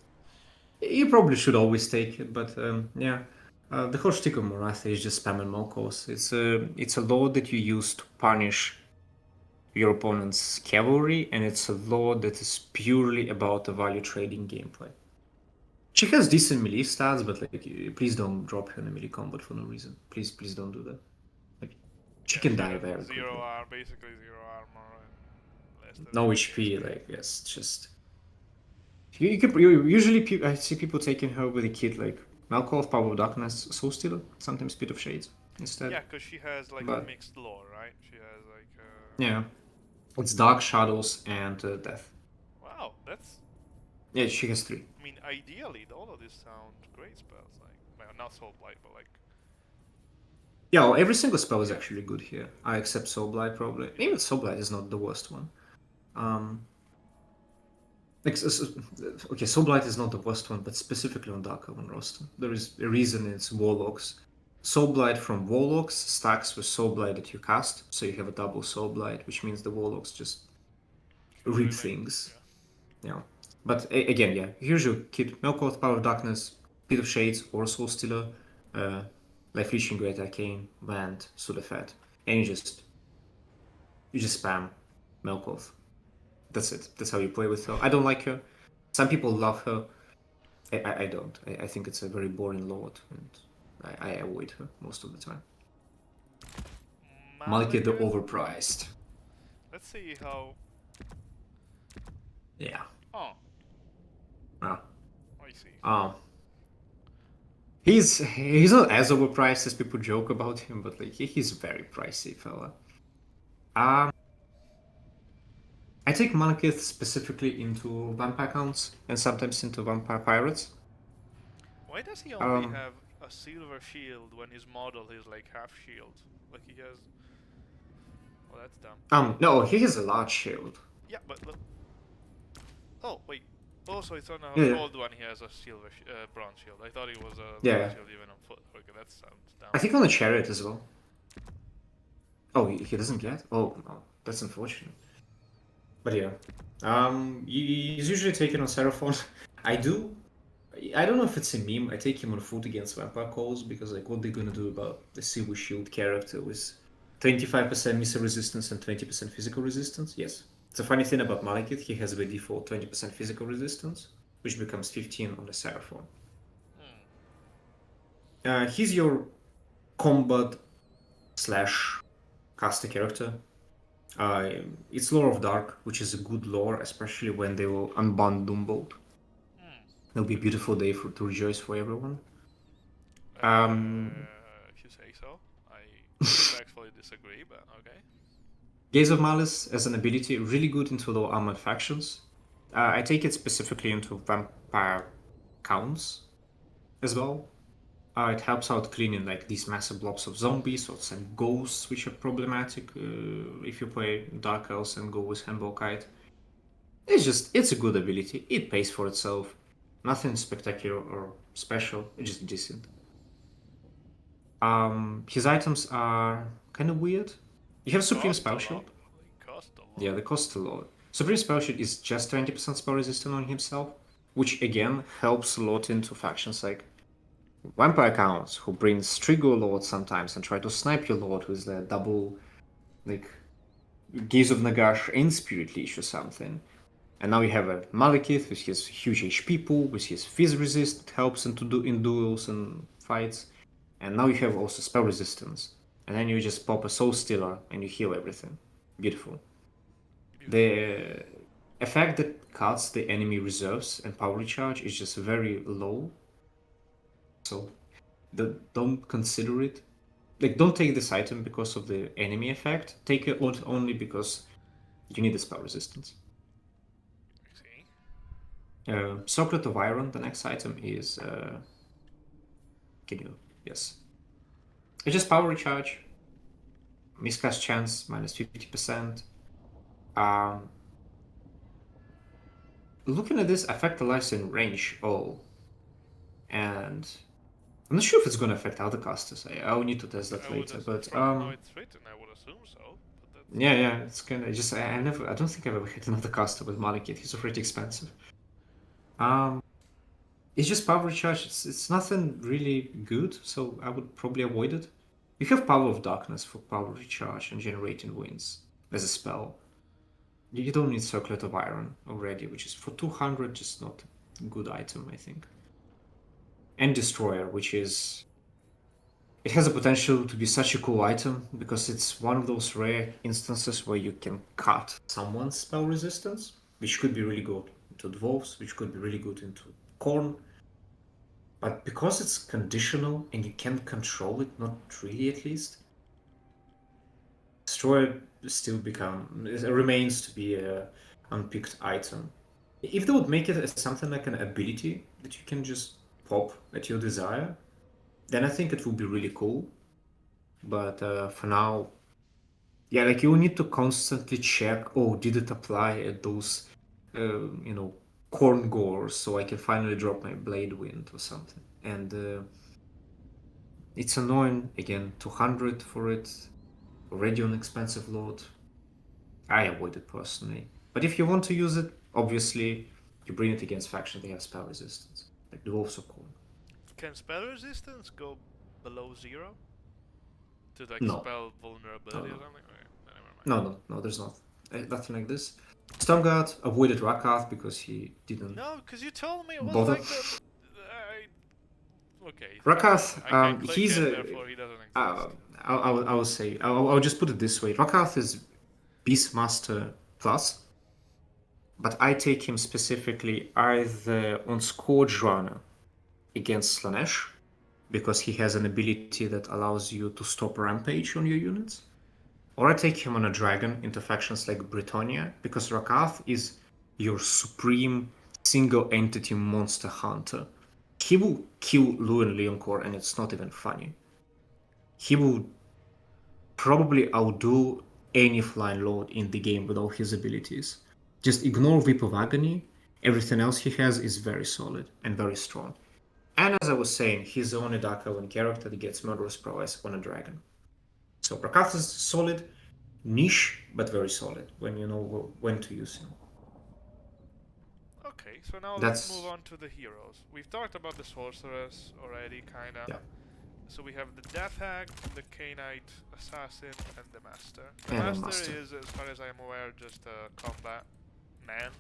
You probably should always take it, but yeah. The whole shtick of Morathi is just spamming Malkos. It's a lord that you use to punish your opponent's cavalry, and it's a lord that is purely about the value trading gameplay. She has decent melee stats, but like, please don't drop her in a melee combat for no reason. Please don't do that. Like, she can die very quickly. Basically zero armor and less than no HP. Like, yes, just. Usually I see people taking her with a kit like Malkoth, Power of Darkness, Soul Stealer, sometimes Speed of Shades instead. Yeah, because she has like a mixed lore, right? She has like. Yeah, it's Dark Shadows and Death. Wow, that's. Yeah, she has 3. mean, ideally, all of these sound great spells. Like, well, not Soul Blight, but like, Yeah, well, every single spell is yeah, actually good here. I accept Soul Blight probably. yeah. Even Soul Blight is not the worst one. Like, okay, Soul Blight is not the worst one, but specifically on Dark Elven roster, there is a reason it's Warlocks. Soul Blight from Warlocks stacks with Soul Blight that you cast, so you have a double Soul Blight, which means the Warlocks just rip Really, things. yeah. Yeah. But again, yeah, here's your kit: Melkoth, Power of Darkness, Pit of Shades, or Soul Stealer, Life Leeching, Great Arcane, Band, Sudafed, and you just spam Melkoth. That's it. That's how you play with her. I don't like her. Some people love her. I don't. I think it's a very boring lord, and I avoid her most of the time. Maliki the Malekith. overpriced. Let's see how. Yeah. Oh, Ah. I see. Um. He's not as overpriced as people joke about him, but like he's a very pricey fella. Um. I take Malekith specifically into vampire counts and sometimes into vampire pirates. Why does he only Um. have a silver shield when his model is like half shield? Like he has. Oh, that's dumb. No, he has a large shield. Yeah, but look. Oh, wait. Also, it's on a Yeah. gold one. He has a silver, bronze shield. I thought it was a Yeah. bronze shield even on foot. Okay, that sounds dumb. I think on the chariot as well. Oh, he doesn't get? Oh, no. That's unfortunate. But yeah. He's usually taken on Seraphon. I do. I don't know if it's a meme. I take him on foot against Vampire Calls because, like, what they're gonna do about the Silver Shield character with 25% missile resistance and 20% physical resistance? Yes. It's a funny thing about Malekith, he has by default 20% physical resistance, which becomes 15 on the Seraphon. He's your combat slash caster character. It's Lore of Dark, which is a good lore, especially when they will unban Doombolt. It'll be a beautiful day to rejoice for everyone. If you say so. I respectfully disagree, but okay. Gaze of Malus as an ability, really good into low armored factions. I take it specifically into vampire counts as well. It helps out cleaning like these massive blobs of zombies or some ghosts, which are problematic if you play Dark Elves and go with Handball-Kite. It's a good ability. It pays for itself. Nothing spectacular or special. It's just decent. His items are kind of weird. You have Supreme Cost a Spell lot. Shield. They cost a lot. Yeah, they cost a lot. Supreme Spell Shield is just 20% spell resistant on himself, which again helps a lot into factions like Vampire Counts, who brings Strigo Lord sometimes and try to snipe your Lord with the double, like, Gaze of Nagash and Spirit Leash or something. And now you have a Malekith with his huge HP pool, with his Fizz resist that helps him to do in duels and fights. And now you have also spell resistance. And then you just pop a Soul Stealer and you heal everything. Beautiful. The effect that cuts the enemy reserves and power recharge is just very low. So don't consider it. Like, don't take this item because of the enemy effect. Take it only because you need the spell resistance. Circlet of Iron, the next item is. Can you? Yes. It's just power recharge. Miscast chance minus 50%. Looking at this, affect allies in range. Oh. And I'm not sure if it's going to affect other casters. I'll need to test that later. But From how it's written, I would assume so. But yeah, it's kind of just I don't think I've ever hit another caster with Malekith. He's pretty expensive. It's just power recharge. It's nothing really good, so I would probably avoid it. You have Power of Darkness for power recharge and generating winds as a spell. You don't need Circlet of Iron already, which is for 200, just not a good item, I think. And Destroyer, which is. It has a potential to be such a cool item because it's one of those rare instances where you can cut someone's spell resistance, which could be really good into Dwarves, which could be really good into Khorne. But because it's conditional and you can't control it, not really at least, Destroyer still remains to be an unpicked item. If they would make it as something like an ability that you can just pop at your desire, then I think it would be really cool. But for now, yeah, like you need to constantly check, oh, did it apply at those, corn gores so I can finally drop my blade wind or something. And it's annoying, again, 200 for it, already on expensive load. I avoid it personally. But if you want to use it, obviously, you bring it against faction, they have spell resistance. Like the Wolves of Corn. Can spell resistance go below 0? To like No, spell no, vulnerability or no. something? Okay, never mind. No, there's not. Nothing like this. Sternguard avoided Rakath because he didn't No, because you told me it was bother. like the. Okay, fair enough. Rakath, I can click he's it, a. therefore he doesn't Uh, exist. I will say, I'll just put it this way. Rakath is Beastmaster plus, but I take him specifically either on Scourge Runner against Slanesh, because he has an ability that allows you to stop rampage on your units. Or I take him on a dragon into factions like Britannia, because Rakath is your supreme single entity monster hunter. He will kill Luan Leoncore, and it's not even funny. He will probably outdo any flying lord in the game with all his abilities. Just ignore Whip of Agony. Everything else he has is very solid and very strong. And as I was saying, he's the only Dark Elven character that gets murderous prowess on a dragon. So Rakath is solid, niche, but very solid when you know when to use him. Okay, so now let's move That's on to the heroes. We've talked about the sorceress already, kinda. yeah, So we have the Death Hag, the Knight Assassin, and the Master. The and a Master master. is, as far as I'm aware, just a combat man,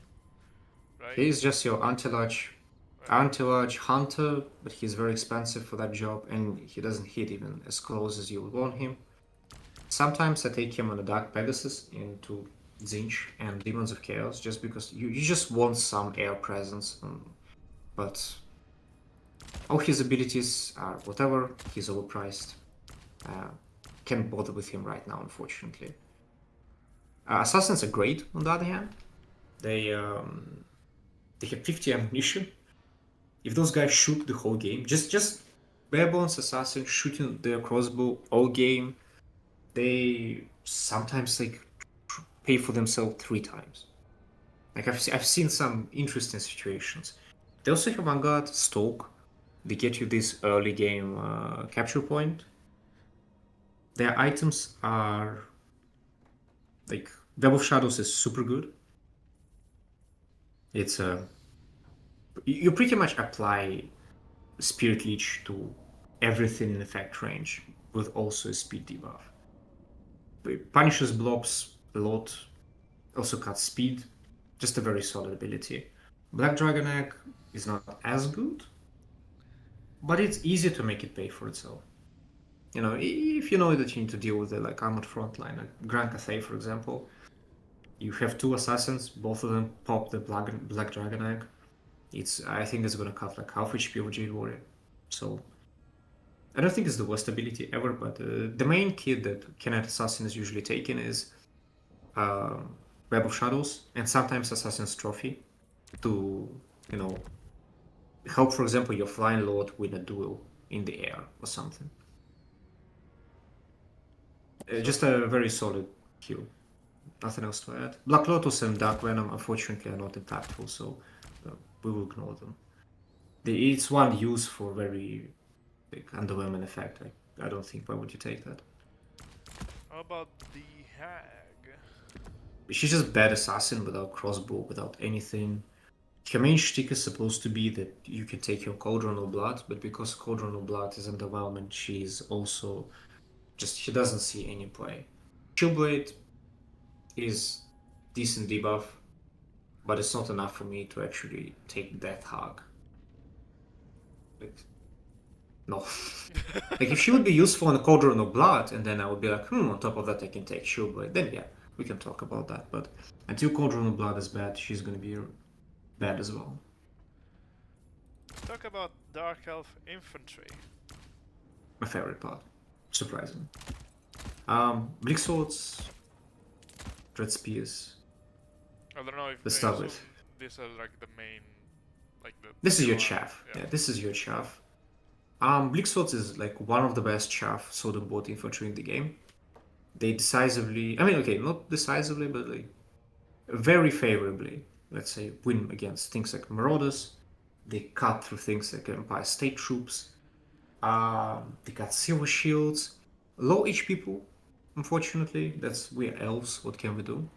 right? He's just your anti-large Right. anti-large hunter, but he's very expensive for that job, and he doesn't hit even as close as you would want him. Sometimes I take him on a Dark Pegasus into Zinch and Demons of Chaos, just because you just want some air presence. But all his abilities are whatever, he's overpriced. Uh, can't bother with him right now, unfortunately. Assassins are great, on the other hand. They have 50 ammunition. If those guys shoot the whole game, just bare bones assassin shooting their crossbow all game, they sometimes like pay for themselves 3 times. Like I've seen some interesting situations. They also have Vanguard, Stalk. They get you this early game capture point. Their items are like Web of Shadows is super good. It's a you pretty much apply Spirit Leech to everything in effect range with also a speed debuff. It punishes blobs a lot, also cuts speed, just a very solid ability. Black Dragon Egg is not as good, but it's easy to make it pay for itself. You know, if you know that you need to deal with the like armored frontline, like Grand Cathay, for example, you have 2 assassins, both of them pop the Black Dragon Egg. I think it's gonna cut like half HP of Jade Warrior. So I don't think it's the worst ability ever, but the main kit that Knight Assassin is usually taken is Web of Shadows and sometimes Assassin's Trophy to, you know, help, for example, your Flying Lord win a duel in the air or something. Just a very solid kill. Nothing else to add. Black Lotus and Dark Venom, unfortunately, are not impactful, so we will ignore them. It's one use for very like underwhelming effect. I don't think. Why would you take that? How about the Hag? She's just bad assassin without crossbow, without anything. Her main shtick is supposed to be that you can take your Cauldron of Blood, but because Cauldron of Blood is underwhelming, she's also she doesn't see any play. Shieldblade is decent debuff, but it's not enough for me to actually take Death Hug. Like, no. Like, if she would be useful on a Cauldron of Blood, and then I would be like, on top of that I can take Shieldblade, then yeah, we can talk about that. But until Cauldron of Blood is bad, she's gonna be bad as well. Let's talk about Dark Elf Infantry. My favorite part, surprisingly. Bleak Swords, Dread Spears. I don't know if Let's I start assume with. these are like the main, like This is your zero armor. chaff. Yeah. Yeah, this is your chaff. Bleak Swords is like one of the best chaff sword and bolt infantry in the game. They decisively, I mean, okay, not decisively, but like very favorably, let's say, win against things like Marauders. They cut through things like Empire State Troops. They got Silver Shields. Low HP people, unfortunately. We're elves, what can we do?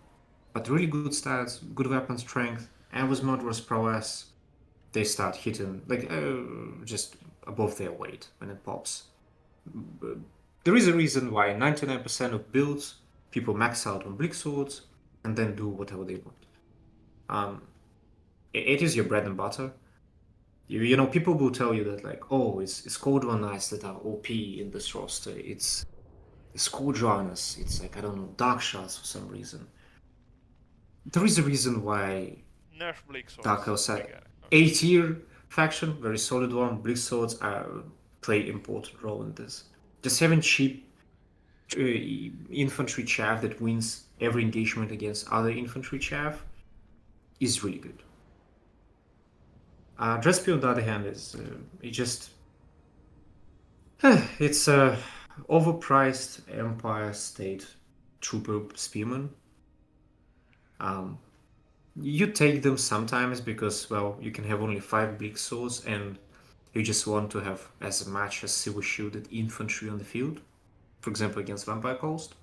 But really good stats, good weapon strength, and with murderous prowess, they start hitting like just above their weight when it pops. There is a reason why 99% of builds people max out on Bleak Swords and then do whatever they want. It is your bread and butter. You know, people will tell you that like, oh, it's Cold War Knights that are OP in this roster. It's Scourge-Runners. It's like, I don't know, Dark Shards for some reason. There is a reason why Nerf Bleak Swords. Dark Elves I had get it. Okay. A-tier faction, very solid one. Bleak Swords play important role in this. Just having cheap infantry chaff that wins every engagement against other infantry chaff is really good. Drespi, on the other hand, is it's a overpriced Empire State Trooper Spearman. You take them sometimes because, well, you can have only 5 Bleak Swords and you just want to have as much as Silver Shielded infantry on the field. For example, against Vampire Coast.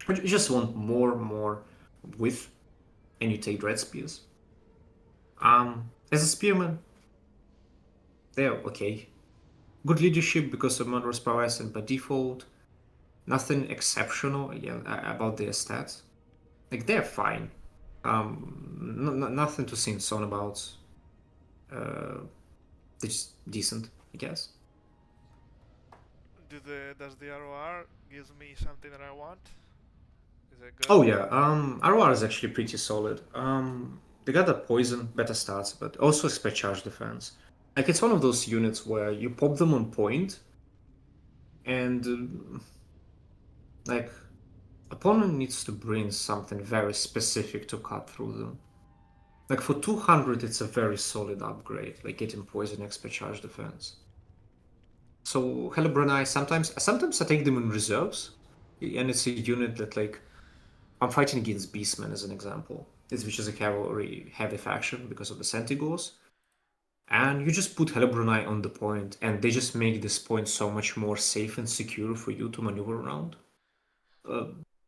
But you just want more width and you take Dread Spears. As a Spearman, they're okay. Good leadership because of murderous prowess and by default. Nothing exceptional again about their stats. Like they're fine. Nothing to sing song about. They're just decent, I guess. Does the ROR gives me something that I want? Is it good? Oh yeah, ROR is actually pretty solid. They got a poison, better stats, but also expect charge defense. Like it's one of those units where you pop them on point, and like opponent needs to bring something very specific to cut through them. Like for 200, it's a very solid upgrade, like getting poison, expert charge defense. So Hellebron, sometimes I take them in reserves, and it's a unit that like I'm fighting against Beastmen as an example, which is a cavalry heavy faction because of the Sentigors. And you just put Hellebron on the point, and they just make this point so much more safe and secure for you to maneuver around.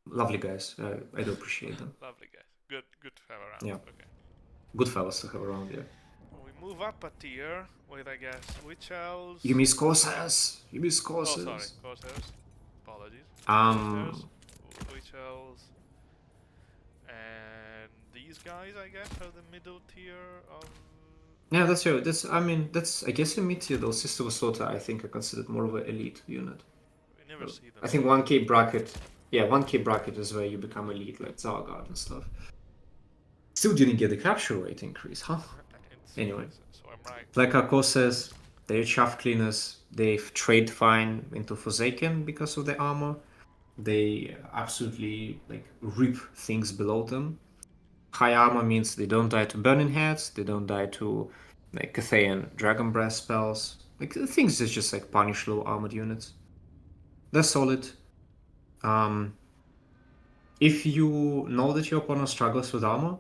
Lovely guys, I do appreciate them. Lovely guys. Good to have around. Yeah, Okay. good fellas to have around. Yeah. We move up a tier with, I guess, Witch Elves. You miss Corsairs. You miss Oh, Corsairs. sorry, Corsairs. Apologies. Um, Witch Elves. And these guys, I guess, are the middle tier of. Yeah, I guess in mid tier though. Sister of Slaughter, I think, are considered more of an elite unit. We never see them. I think 1K bracket. Yeah, 1K bracket is where you become elite, like Zargard and stuff. Still didn't get the capture rate increase, huh? Anyway, so I'm right. like Akko says, they're chaff cleaners. They've trade fine into Forsaken because of the armor. They absolutely like rip things below them. High armor means they don't die to burning heads. They don't die to like Cathayan dragon breath spells. Like things that just like punish low armored units. They're solid. If you know that your opponent struggles with armor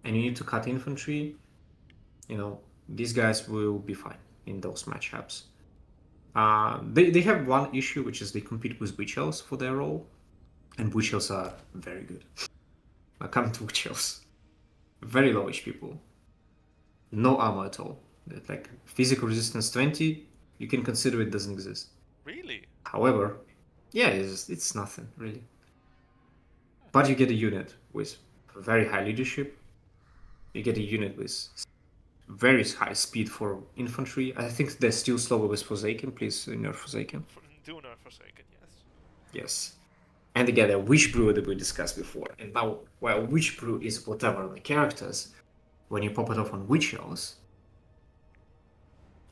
and you need to cut infantry, you know, these guys will be fine in those matchups. They have one issue, which is they compete with Witch Elves for their role, and Witch Elves are very good. Coming to Witch Elves, very lowish people, no armor at all. Like physical resistance 20, you can consider it doesn't exist. Really? However, yeah, it's nothing really. But you get a unit with very high leadership. You get a unit with very high speed for infantry. I think they're still slower with Forsaken. Please nerf Forsaken. Do nerf Forsaken, yes. Yes. And again, a Witch Brew that we discussed before. And now, while Witch Brew is whatever on the characters, when you pop it off on Witch Elves,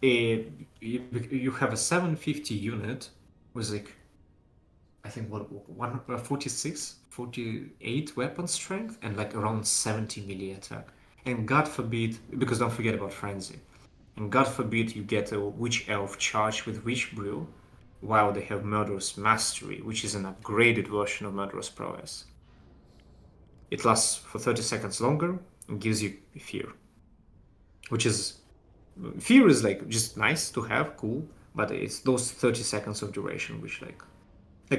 you have a 750 unit with like, I think 46, 48 weapon strength and like around 70 melee attack. And God forbid, because don't forget about Frenzy. And God forbid you get a Witch Elf charged with Witch Brew, while they have Murderous Mastery, which is an upgraded version of Murderous Prowess. It lasts for 30 seconds longer and gives you Fear. Which is... Fear is like just nice to have, cool, but it's those 30 seconds of duration which like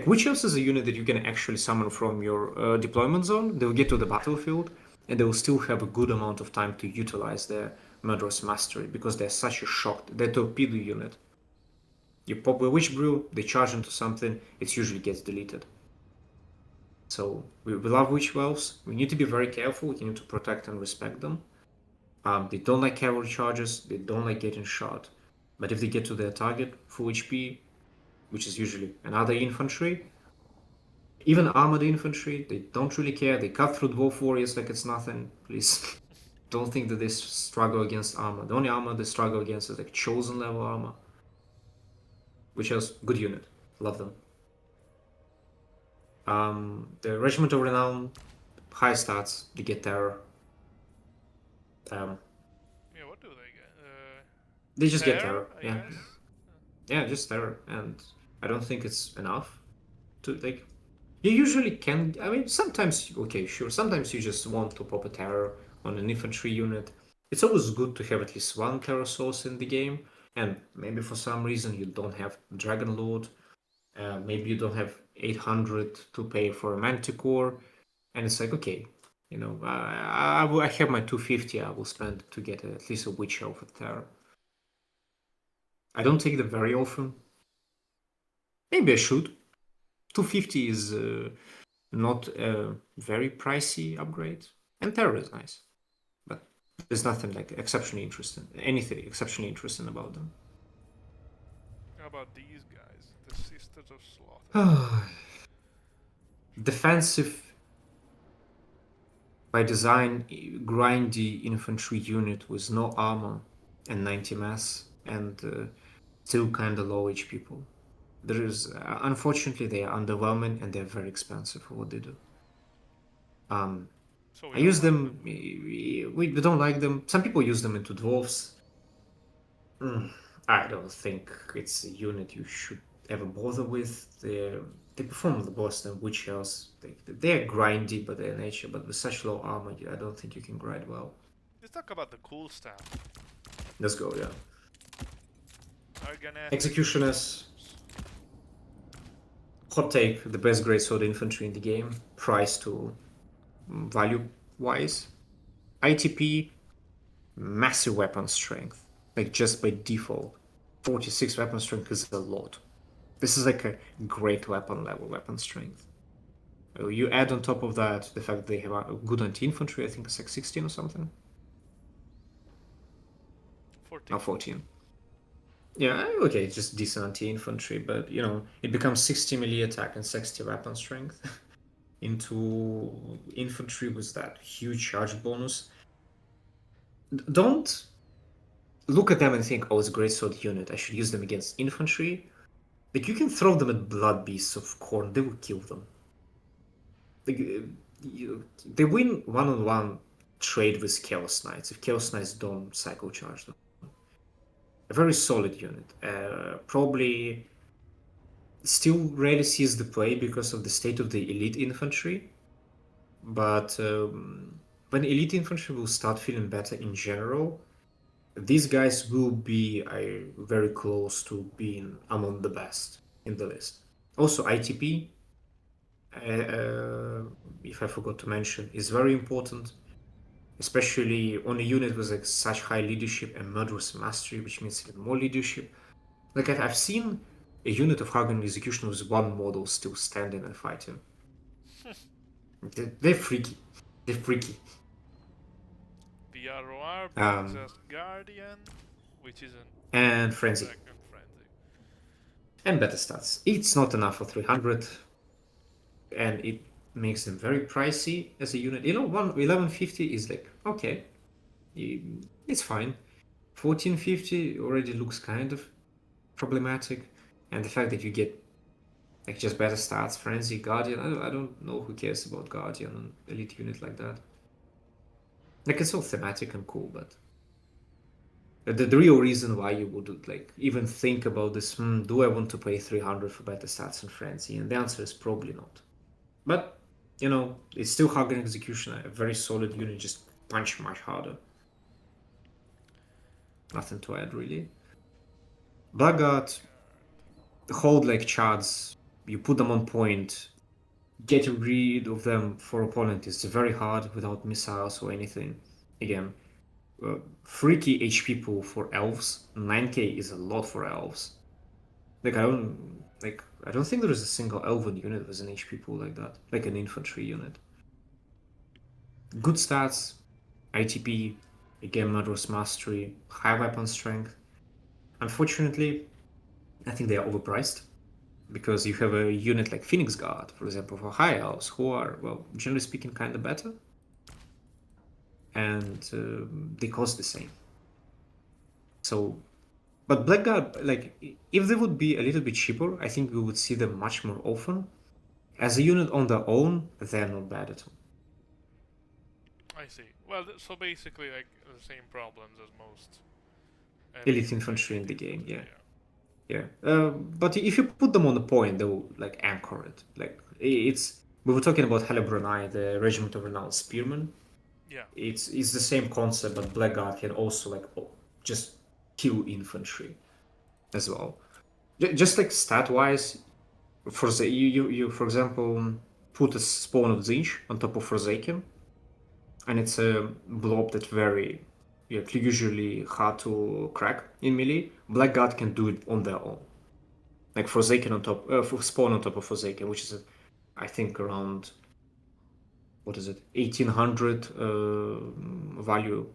Witch Elves is a unit that you can actually summon from your deployment zone. They'll get to the battlefield, and they will still have a good amount of time to utilize their Murderous Mastery, because they're such a shock. They're torpedo unit. You pop a Witch Brew, they charge into something, it usually gets deleted. So we love Witch Elves. We need to be very careful. We need to protect and respect them. They don't like cavalry charges. They don't like getting shot. But if they get to their target, full HP, which is usually another infantry, even armored infantry, they don't really care. They cut through dwarf warriors like it's nothing. Please don't think that they struggle against armor. The only armor they struggle against is like chosen level armor, which is good unit. Love them. The Regiment of Renown, high stats. They get terror. Yeah, what do they get? They just get Terror, terror. I Yeah, guess. yeah, just terror, and I don't think it's enough to like. You usually can. I mean, sometimes okay, sure. Sometimes you just want to pop a terror on an infantry unit. It's always good to have at least one terror source in the game, and maybe for some reason you don't have Dragonlord. Maybe you don't have 800 to pay for a Manticore, and it's like okay, you know, I have my 250. I will spend to get at least a Witch Elf with terror. I don't take them very often. Maybe I should. 250 is not a very pricey upgrade, and terror is nice, but there's nothing like exceptionally interesting, anything exceptionally interesting about them. How about these guys? The Sisters of Slaughter. Defensive by design, grindy infantry unit with no armor and 90 mass, and still kind of low HP people. There is, unfortunately, they are underwhelming and they're very expensive for what they do. So we I don't use like them. We don't like them. Some people use them into dwarves. I don't think it's a unit you should ever bother with. They perform the worse than Witch Elves. They're grindy by their nature, but with such low armor, I don't think you can grind well. Let's talk about the cool stuff. Let's go, yeah. Arganetic Executioners. Bones. Hot take, the best greatsword infantry in the game. Price to value wise. ITP, massive weapon strength. Like just by default. 46 weapon strength is a lot. This is like a great weapon level weapon strength. You add on top of that the fact that they have a good anti-infantry, I think it's like 16 or something. 14. No, 14. Yeah, okay, it's just decent anti-infantry, but you know, it becomes 60 melee attack and 60 weapon strength into infantry with that huge charge bonus. Don't look at them and think, oh, it's a great sword unit, I should use them against infantry. Like, you can throw them at blood beasts of Khorne, they will kill them. Like, they win one-on-one trade with Chaos Knights if Chaos Knights don't cycle charge them. A very solid unit. Probably still rarely sees the play because of the state of the elite infantry. But when elite infantry will start feeling better in general, these guys will be very close to being among the best in the list. Also, ITP, if I forgot to mention, is very important, especially on a unit with like such high leadership and murderous mastery, which means even more leadership. Like I've seen a unit of Hagen execution with one model still standing and fighting. They're freaky. They're freaky. PROR brings us Guardian, which is an And Frenzy. second frenzy. And better stats. It's not enough for 300, and it makes them very pricey as a unit. You know, 1150 is like, okay, it's fine. 1450 already looks kind of problematic, and the fact that you get like just better stats, Frenzy, Guardian, I don't know who cares about Guardian on elite unit like that. Like it's all thematic and cool, but the real reason why you would like even think about this, do I want to pay 300 for better stats and frenzy? And the answer is probably not. But it's still hard execution. A very solid unit, just punch much harder. Nothing to add really. Blackguard, hold like chads. You put them on point. Getting rid of them for opponent is very hard without missiles or anything. Again, 3k HP pool for elves. 9k is a lot for elves. I don't think there is a single elven unit with an HP pool like that, like an infantry unit. Good stats, ITP, again murderous mastery, high weapon strength. Unfortunately, I think they are overpriced because you have a unit like Phoenix Guard, for example, for high elves, who are, well, generally speaking, kind of better, and they cost the same. So, but Blackguard, like, if they would be a little bit cheaper, I think we would see them much more often. As a unit on their own, they're not bad at all. I see. Well, so basically, like the same problems as most Elite infantry in the game, infantry, yeah. Yeah, but if you put them on the point, they will like anchor it. Like it's we were talking about Hellebron, the Regiment of Renowned Spearmen. Yeah. It's the same concept, but Blackguard can also like just kill infantry as well. Just like stat wise, for the you for example put a spawn of Zinch on top of Forsaken, and it's a blob that very usually hard to crack in melee. Blackguard can do it on their own. Like Forsaken on top, Spawn on top of Forsaken, which is, I think, around, what is it, 1800 value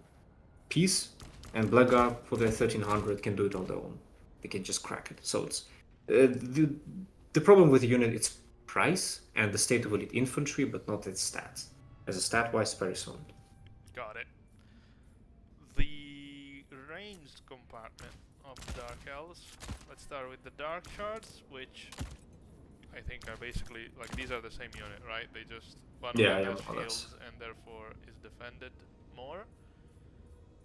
piece. And Blackguard for their 1300 can do it on their own. They can just crack it. So it's the problem with the unit, it's price and the state of elite infantry, but not its stats. As a stat wise, very solid. Got it. The ranged compartment of Dark Elves. Let's start with the Dark Shards, which I think are basically like these are the same unit, right? They just one of Yeah, them yeah, has Malus. shields and therefore is defended more.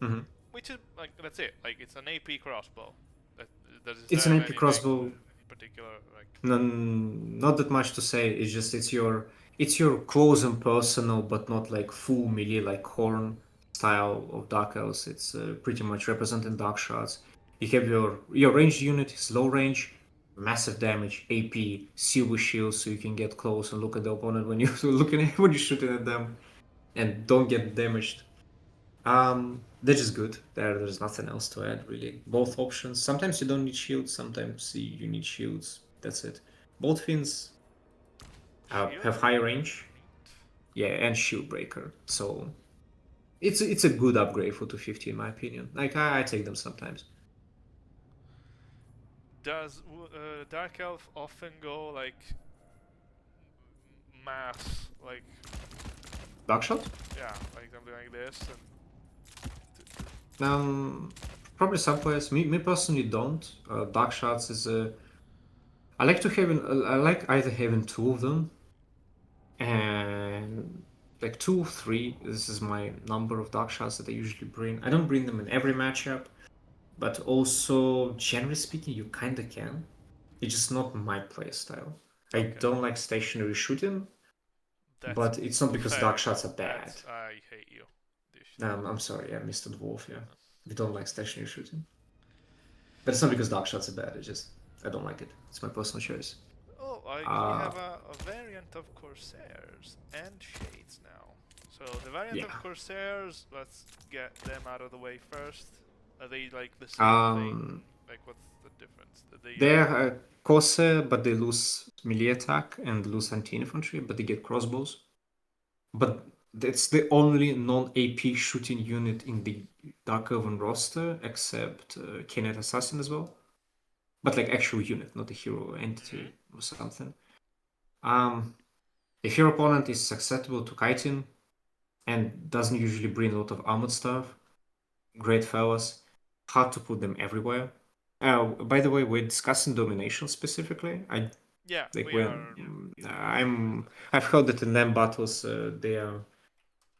Mm-hmm. Which is like that's it. Like it's an AP crossbow. That does It's that an have AP anything crossbow. particular like? Not that much to say. It's just it's your close and personal, but not like full melee like horn style of Dark Elves. It's pretty much representing dark shots. You have your ranged unit is low range, massive damage, AP, silver shield, so you can get close and look at the opponent when you're looking at when you're shooting at them, and don't get damaged. They're just good. There's nothing else to add really. Both options. Sometimes you don't need shields. Sometimes you need shields. That's it. Both fins Shield have high breaker. range. Neat. Yeah, and shield breaker. So it's a good upgrade for 250 in my opinion. Like I take them sometimes. Does Dark Elf often go like mass, like Dark shot. yeah, like something like this? And Um, Probably some players. Me personally don't. Dark shots is a. I like to have. I like either having two of them and like two, three. This is my number of dark shots that I usually bring. I don't bring them in every matchup, but also generally speaking, you kinda can. It's just not my play style. I okay, don't like stationary shooting, that's but it's not because dark fair. shots are bad. That's I hate you. I'm sorry, I missed the dwarf. Yeah, we don't like stationary shooting, but it's not because dark shots are bad. It's just I don't like it. It's my personal choice. Oh, like we Uh have a variant of Corsairs and Shades now. So the variant of yeah. Corsairs, let's get them out of the way first. Are they like the same thing? Um, Like what's the difference? Do they they're Corsair, but they lose melee attack and lose anti-infantry, but they get crossbows. But that's the only non-AP shooting unit in the Dark Elven roster, except Kenneth Assassin as well. But like actual unit, not a hero Mhm. entity or something. Um, if your opponent is susceptible to kiting and doesn't usually bring a lot of armored stuff, great fellas. Hard to put them everywhere. By the way, we're discussing domination specifically. I Yeah, like we when are. I've heard that in them battles they are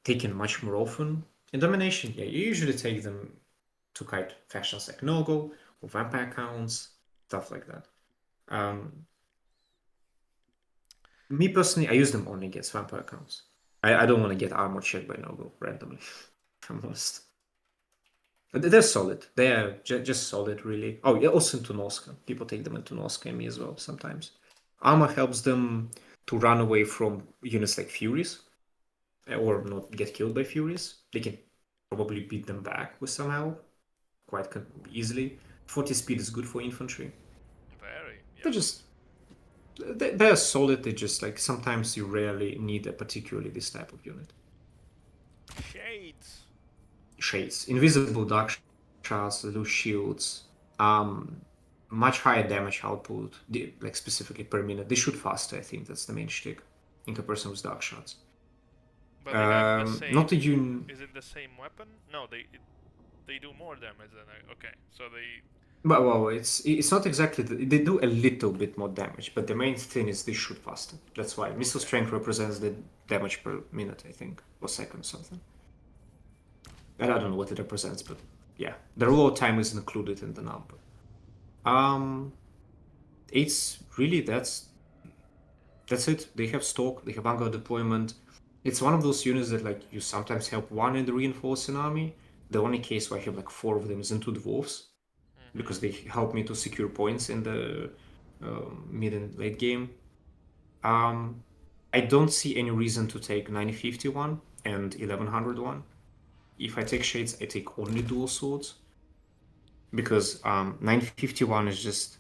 taken much more often. In Domination, yeah, you usually take them to kite factions like Nogo or Vampire Counts, stuff like that. Me personally, I use them only against Vampire Counts. I don't want to get armor checked by Nogo randomly. I'm honest. They're solid. They are just solid, really. Oh, yeah, also into Noska. People take them into Noska and me as well sometimes. Armor helps them to run away from units like Furies, or not get killed by Furies. They can probably beat them back with somehow, quite easily. 40 speed is good for infantry. Very, They're yes. just they're solid. They just like sometimes you rarely need a particularly this type of unit. Shades. Shades, invisible dark shards, loose shields, um, much higher damage output, like specifically per minute. They shoot faster. I think that's the main shtick in comparison with dark shards. But they have the Not same. the un. Is it the same weapon? No, they do more damage than okay. So they. Well, it's not exactly. They do a little bit more damage, but the main thing is they shoot faster. That's why missile Okay. strength represents the damage per minute, I think, or second, something. I don't know what it represents, but yeah, the reload time is included in the number. Um, it's really that's it. They have stock, they have vanguard deployment. It's one of those units that like you sometimes help one in the reinforcing army. The only case where I have like 4 of them is into dwarves because they help me to secure points in the mid and late game. I don't see any reason to take 951 and 1101. If I take shades, I take only dual swords because 951 is just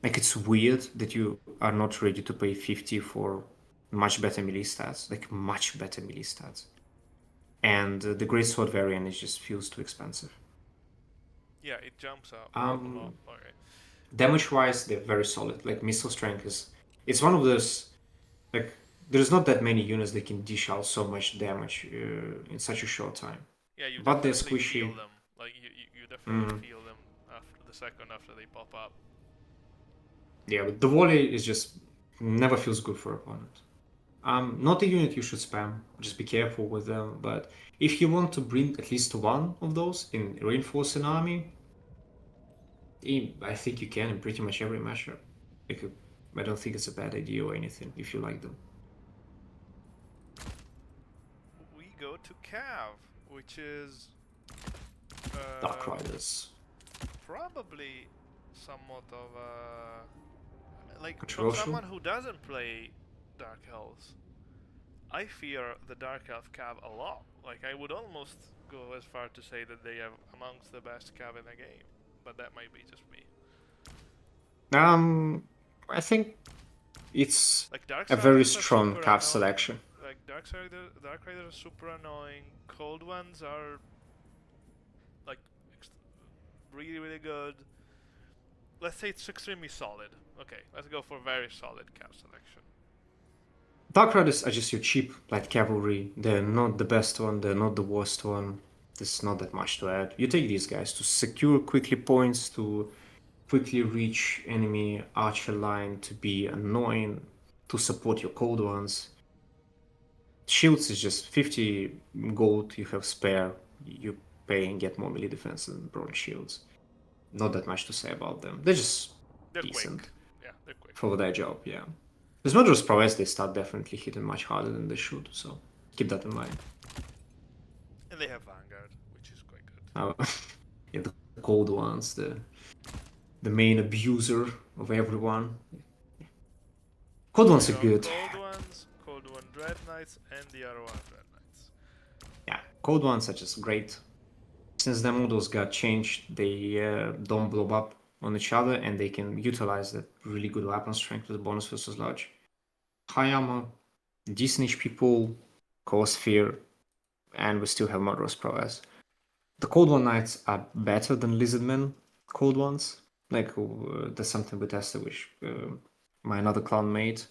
like it's weird that you are not ready to pay 50 for much better melee stats, like much better melee stats. And the Great Sword variant is just feels too expensive. Yeah, it jumps up a lot. Um, Okay. Damage wise, they're very solid. Like missile strength is, it's one of those like there's not that many units that can dish out so much damage in such a short time. Yeah, you But they're definitely feel squishy. them. Like you definitely Mm. feel them after the second after they pop up. Yeah, but the volley is just never feels good for opponent. Not a unit you should spam. Just be careful with them. But if you want to bring at least one of those in reinforce an army, I think you can in pretty much every matchup. Like, I don't think it's a bad idea or anything if you like them. We go to Cav, which is Dark uh, Riders, probably somewhat of a like from controversial. someone who doesn't play Dark Elves. I fear the Dark Elf Cav a lot. Like I would almost go as far to say that they are amongst the best Cav in the game, but that might be just me. I think it's Like a very Darksiders are strong super card annoying. selection. Like Dark Riders are super annoying. Cold ones are like really really good. Let's say it's extremely solid. Okay, let's go for very solid Cav selection. Dark Riders are just your cheap light cavalry. They're not the best one, they're not the worst one. There's not that much to add. You take these guys to secure quickly points, to quickly reach enemy archer line, to be annoying, to support your cold ones. Shields is just 50 gold you have spare. You pay and get more melee defense than bronze shields. Not that much to say about them. They're just They're quick. decent Yeah, they're quick. for their job, yeah. With murderous prowess, they start definitely hitting much harder than they should, so keep that in mind. And they have Vanguard, which is quite good. Yeah, the cold ones, the main abuser of everyone. Cold ones are good. Cold One Dread Knights, and the other one Dread Knights. Yeah, cold ones are just great. Since the models got changed, they don't blow up on each other and they can utilize that really good weapon strength with bonus versus large. High armor, decent HP pool, cause fear, and we still have murderous prowess. The cold one knights are better than lizardmen cold ones. Like that's something we tested with my another clan mate,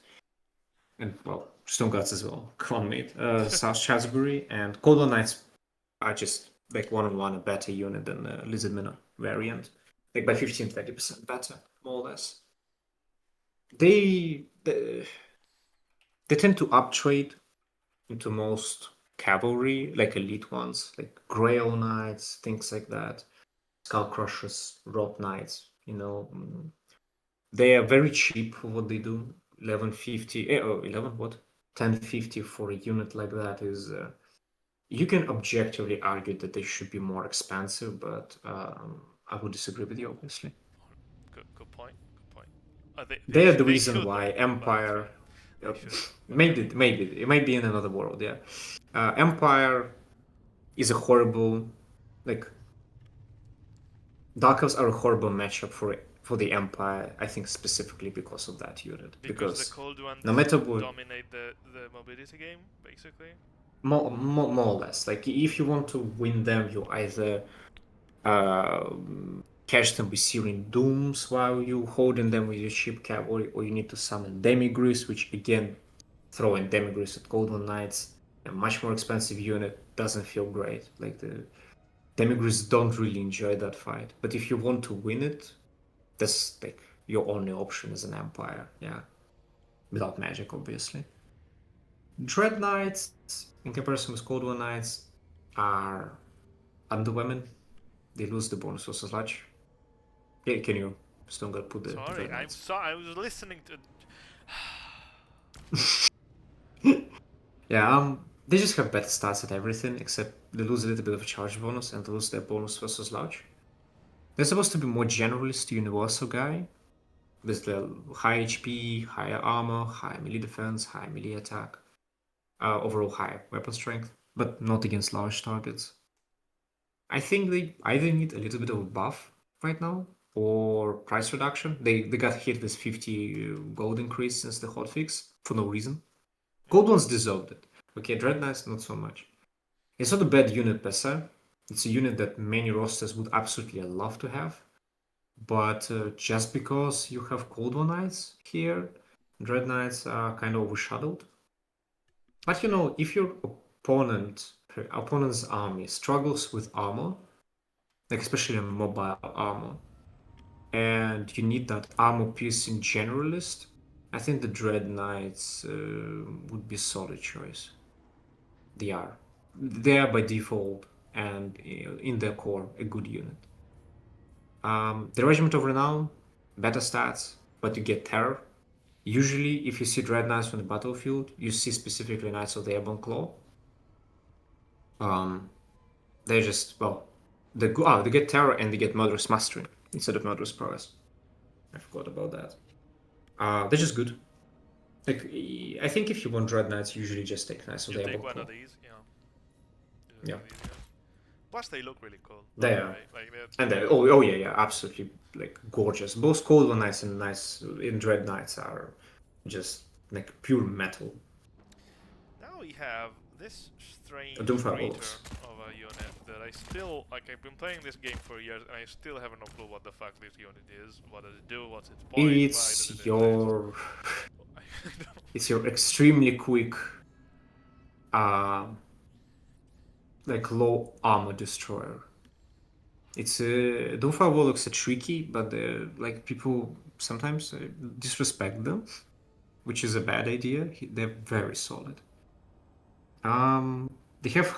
and well, Sternguard as well, clan mate, South Shaftesbury, and cold one knights are just like one-on-one a better unit than the lizardmen variant, like by 15-20% better, more or less. They tend to uptrade into most cavalry, like elite ones, like Grail Knights, things like that. Skull Crushers, Rob Knights, they are very cheap for what they do. 1150, 11 what? 1050 for a unit like that is. You can objectively argue that they should be more expensive, but I would disagree with you, obviously. Good point. Good point. They are the They reason should why though, but Empire. they should. But Maybe it might be in another world. Yeah, Empire is a horrible, like Dark Elves are a horrible matchup for the Empire. I think specifically because of that unit. because the Because cold ones no matter what, dominate the mobility game, basically. more or less, like if you want to win them, you either uh, catch them with Searing Dooms while you holding them with your cheap cavalry, or you need to summon Demigris, which again, throwing Demigris at Golden Knights, a much more expensive unit, doesn't feel great. Like the Demigris don't really enjoy that fight. But if you want to win it, that's like your only option as an Empire, yeah. Without magic, obviously. Dread Knights, in comparison with Cold War Knights, are underwhelming. They lose the bonus for sludge. Yeah, can you Sternguard put the Sorry, Dread Knights? I was listening to. Yeah, they just have better stats at everything, except they lose a little bit of a charge bonus and they lose their bonus versus large. They're supposed to be more generalist, universal guy, with the high HP, higher armor, high melee defense, high melee attack, overall high weapon strength, but not against large targets. I think they either need a little bit of a buff right now or price reduction. They got hit with 50 gold increase since the hotfix for no reason. Gold ones deserved it. Okay, Dread Knights not so much. It's not a bad unit per se. It's a unit that many rosters would absolutely love to have. But just because you have Cold War Knights here, Dread Knights are kind of overshadowed. But if your opponent's army struggles with armor, like especially mobile armor, and you need that armor piercing generalist, I think the Dread Knights would be a solid choice. They are. They are by default and in their core a good unit. The Regiment of Renown, better stats, but you get terror. Usually, if you see Dread Knights on the battlefield, you see specifically Knights of the Airborne Claw. They're just, well, they get terror and they get murderous mastering instead of murderous prowess. I forgot about that. They're just good. Like, I think if you want Dread Knights, you usually just take Knights of the You take Airborne one Claw. of these, Yeah. Plus, they look really cool. They are. Right? Like And then, oh yeah, absolutely, like gorgeous. Both Cold War Knights and Knights in Dread Knights are just like pure metal. Now we have this strange Doomfire return Wolves. of a unit that I still like. I've been playing this game for years and I still have no clue what the fuck this unit is. What does it do? What's its point? Why does it It's your extremely quick, like low armor destroyer. It's Doomfire Warlocks are tricky, but like people sometimes disrespect them, which is a bad idea. They're very solid. They have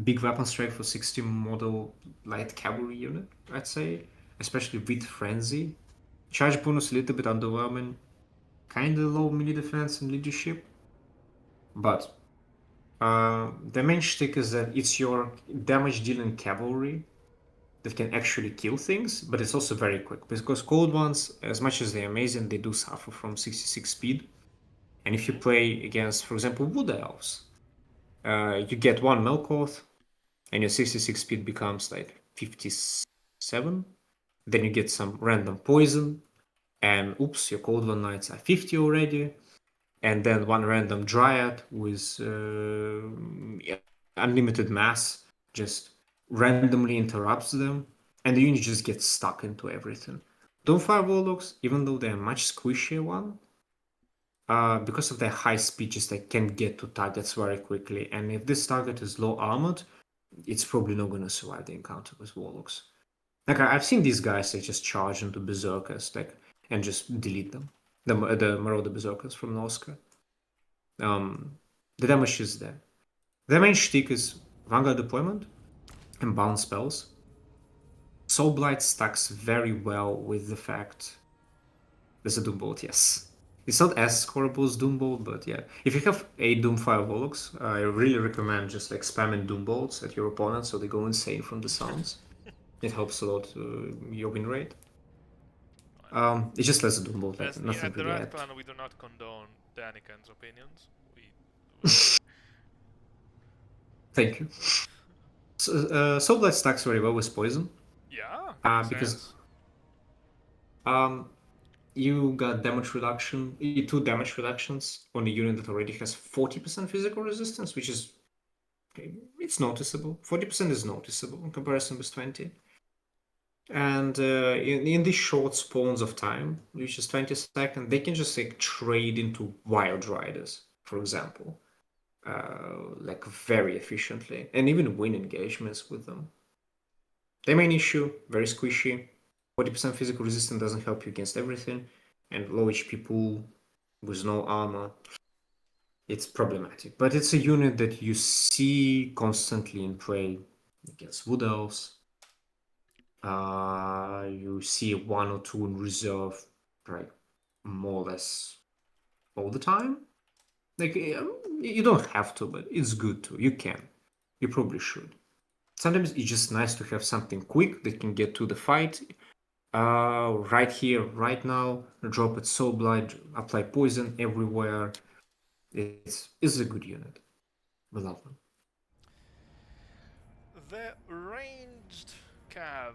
big weapon strength for 60 model light cavalry unit, I'd say, especially with frenzy. Charge bonus a little bit underwhelming, kind of low melee defense and leadership, but the main shtick is that it's your damage dealing cavalry that can actually kill things, but it's also very quick because cold ones, as much as they're amazing, they do suffer from 66 speed. And if you play against, for example, Wood Elves, you get one Melkoth, and your 66 speed becomes like 57. Then you get some random poison, and oops, your Cold War Knights are 50 already. And then one random Dryad with unlimited mass just randomly interrupts them, and the unit just gets stuck into everything. Doomfire Warlocks, even though they're a much squishier one, because of their high speed, just like can get to targets very quickly. And if this target is low armored, it's probably not going to survive the encounter with Warlocks. Like I've seen these guys like just charge into Berserkers, like and just delete them. The Marauder Berserkers from Noska. The damage is there. Their main shtick is Vanguard deployment and bound spells. Soulblight stacks very well with the fact there's a Doombolt, yes. It's not as scoreable as Doombolt, but yeah. If you have 8 Doomfire Warlocks, I really recommend just like spamming Doombolts at your opponent so they go insane from the sounds. It helps a lot your win rate. It's just less a Doombolt, like nothing At the really Rat add. Clan, we do not condone Danican's opinions. We Thank you. So, Soulblight stacks very well with poison. yeah, makes Because sense. you got damage reduction, 2 damage reductions on a unit that already has 40% physical resistance, which is okay, it's noticeable. 40% is noticeable in comparison with 20. And in these short spawns of time, which is 20 seconds, they can just like trade into Wild Riders, for example, like very efficiently, and even win engagements with them. Their main issue, very squishy. 40% physical resistance doesn't help you against everything, and low HP pool with no armor. It's problematic, but it's a unit that you see constantly in play against Wood Elves. You see 1 or 2 in reserve, right? More or less all the time. Like you don't have to, but it's good to. You can. You probably should. Sometimes it's just nice to have something quick that can get to the fight. Right here, right now, drop it Soulblight, apply poison everywhere. It's a good unit. We love them. The ranged Cav,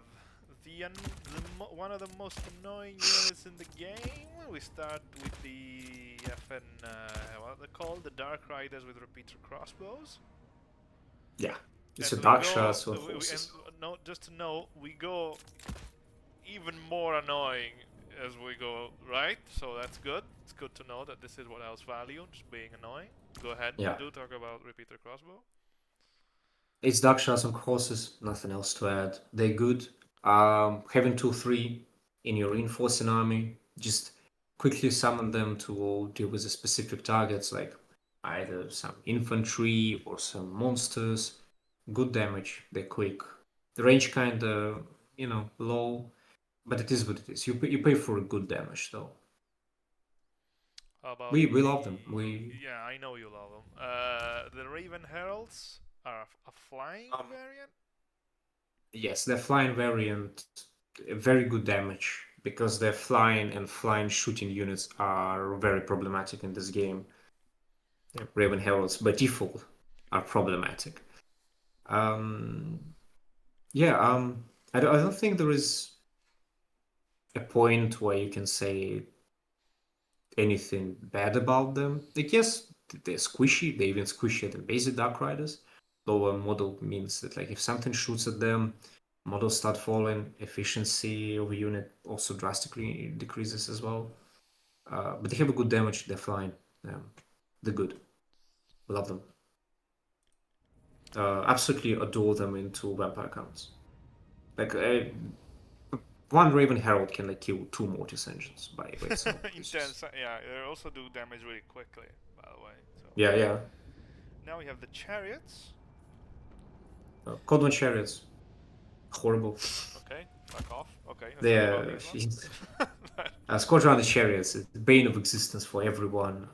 one of the most annoying units in the game. We start with the FN, what are they called? The Dark Riders with repeater crossbows. Yeah, it's a And dark shot on horses. no, just to know, we go even more annoying as we go, right? So that's good. It's good to know that this is what else value, just being annoying. Go ahead, Yeah, do talk about repeater crossbow. it's dark shots on horses. Nothing else to add. They're good. Having 2-3 in your reinforcing army, just quickly summon them to deal with the specific targets, like either some infantry or some monsters. Good damage. They're quick. The range kind of low, but it is what it is. You pay for a good damage though. How about We the? love them. We Yeah, I know you love them. The Raven Heralds are a flying um, variant. yes, they're flying variant, very good damage because their flying and flying shooting units are very problematic in this game. Raven Heralds by default are problematic. Um, yeah, I don't think there is a point where you can say anything bad about them. Like, yes, they're squishy. They're even squishier than basic Dark Riders. Lower model means that like if something shoots at them, models start falling. Efficiency of a unit also drastically decreases as well. But they have a good damage. They're flying. They're good. Love them. Absolutely adore them into vampire counts. Like one Raven Herald can like kill 2 Mortis engines by itself. It's just Intense. Yeah, they also do damage really quickly, by the way. So yeah, yeah. now we have the chariots. Codon Chariots, horrible. Okay, fuck off. Okay, let's talk about They're these ones. Squadron Chariots is the bane of existence for everyone.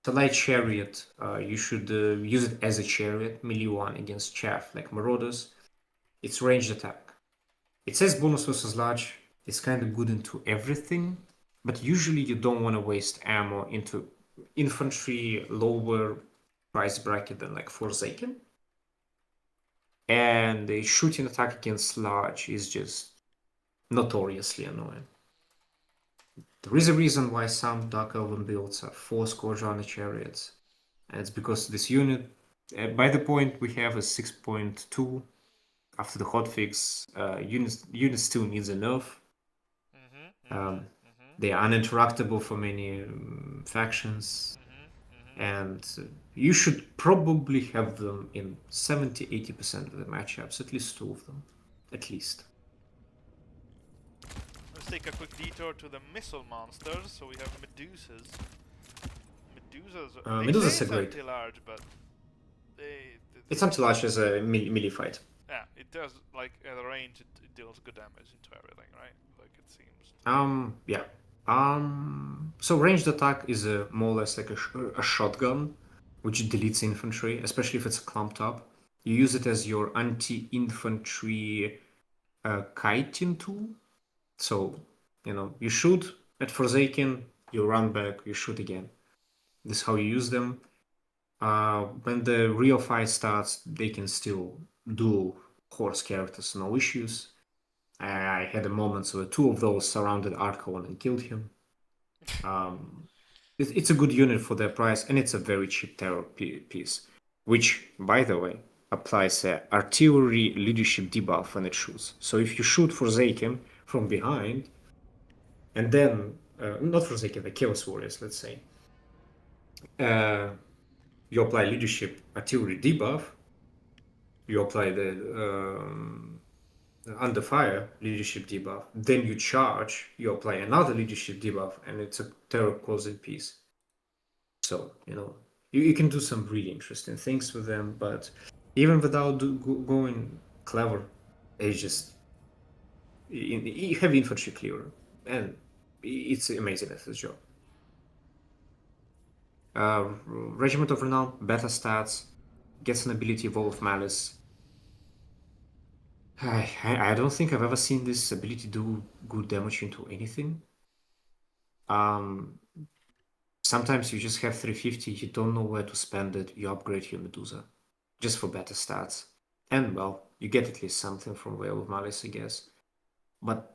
So light chariot, you should use it as a chariot, melee one against chaff like Marauders. It's ranged attack. It says bonus versus large. It's kind of good into everything, but usually you don't want to waste ammo into infantry lower price bracket than like Forsaken. And the shooting attack against large is just notoriously annoying. There is a reason why some Dark Elven builds are 4 Scourge chariots, and it's because this unit, by the point we have a 6.2 after the hotfix, unit still needs a nerf. Mhm, mhm, Um, mhm, they are uninteractable for many factions, mhm, mhm. and you should probably have them in 70-80% of the matchups, at least 2 of them, at least. Let's take a quick detour to the missile monsters. So we have Medusas. Medusas. They say Medusas are it's great. anti-large, but It's It's anti-large as a melee fight. yeah, it does like at a range. It deals good damage into everything, right? Like it seems to be. Yeah. So ranged attack is more or less like a shotgun, which deletes infantry, especially if it's clumped up. You use it as your anti-infantry kiting tool. So, you shoot at Forsaken, you run back, you shoot again. This is how you use them. When the real fight starts, they can still do horse characters, no issues. I had a moment where two of those surrounded Archon and killed him. Um, it's a good unit for their price, and it's a very cheap terror piece, which, by the way, applies a artillery leadership debuff when it shoots. So if you shoot Forsaken from behind, and then not Forsaken, the Chaos Warriors, let's say, uh, you apply leadership artillery debuff, you apply the under fire leadership debuff, then you charge, you apply another leadership debuff, and it's a terror closing piece. So, you can do some really interesting things with them, but even without going clever, it's just you have infantry clearer, and it's amazing at this job. Regiment of Renown, beta stats, gets an ability Evolve Malus. I don't think I've ever seen this ability do good damage into anything. Sometimes you just have 350, you don't know where to spend it, you upgrade your Medusa. Just for better stats. And, well, you get at least something from Veil of Malice, I guess. But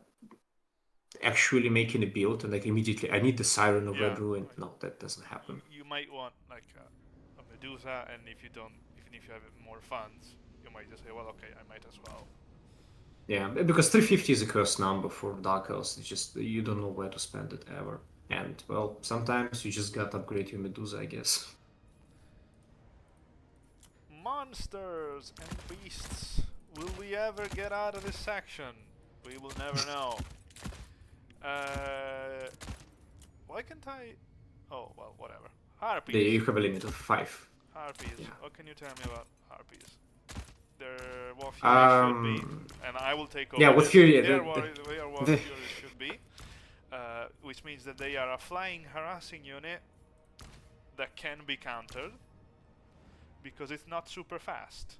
actually making a build and immediately, I need the Siren of Yeah, Red Ruin. like No, that doesn't happen. you might want like a Medusa, and if you don't, even if you have more funds, you might just say, well, okay, I might as well. Yeah, because 350 is a cursed number for Dark Elves. It's just, you don't know where to spend it ever. And, well, sometimes you just gotta upgrade your Medusa, I guess. Monsters and beasts. Will we ever get out of this section? We will never know. Why can't I? Oh well, whatever. Harpies. You have a limit of 5. Harpies. Yeah. What can you tell me about harpies? Their War Fury should be, Um, and I will take over. yeah, what this. Fury? Their War The- Fury should be, which means that they are a flying harassing unit that can be countered because it's not super fast.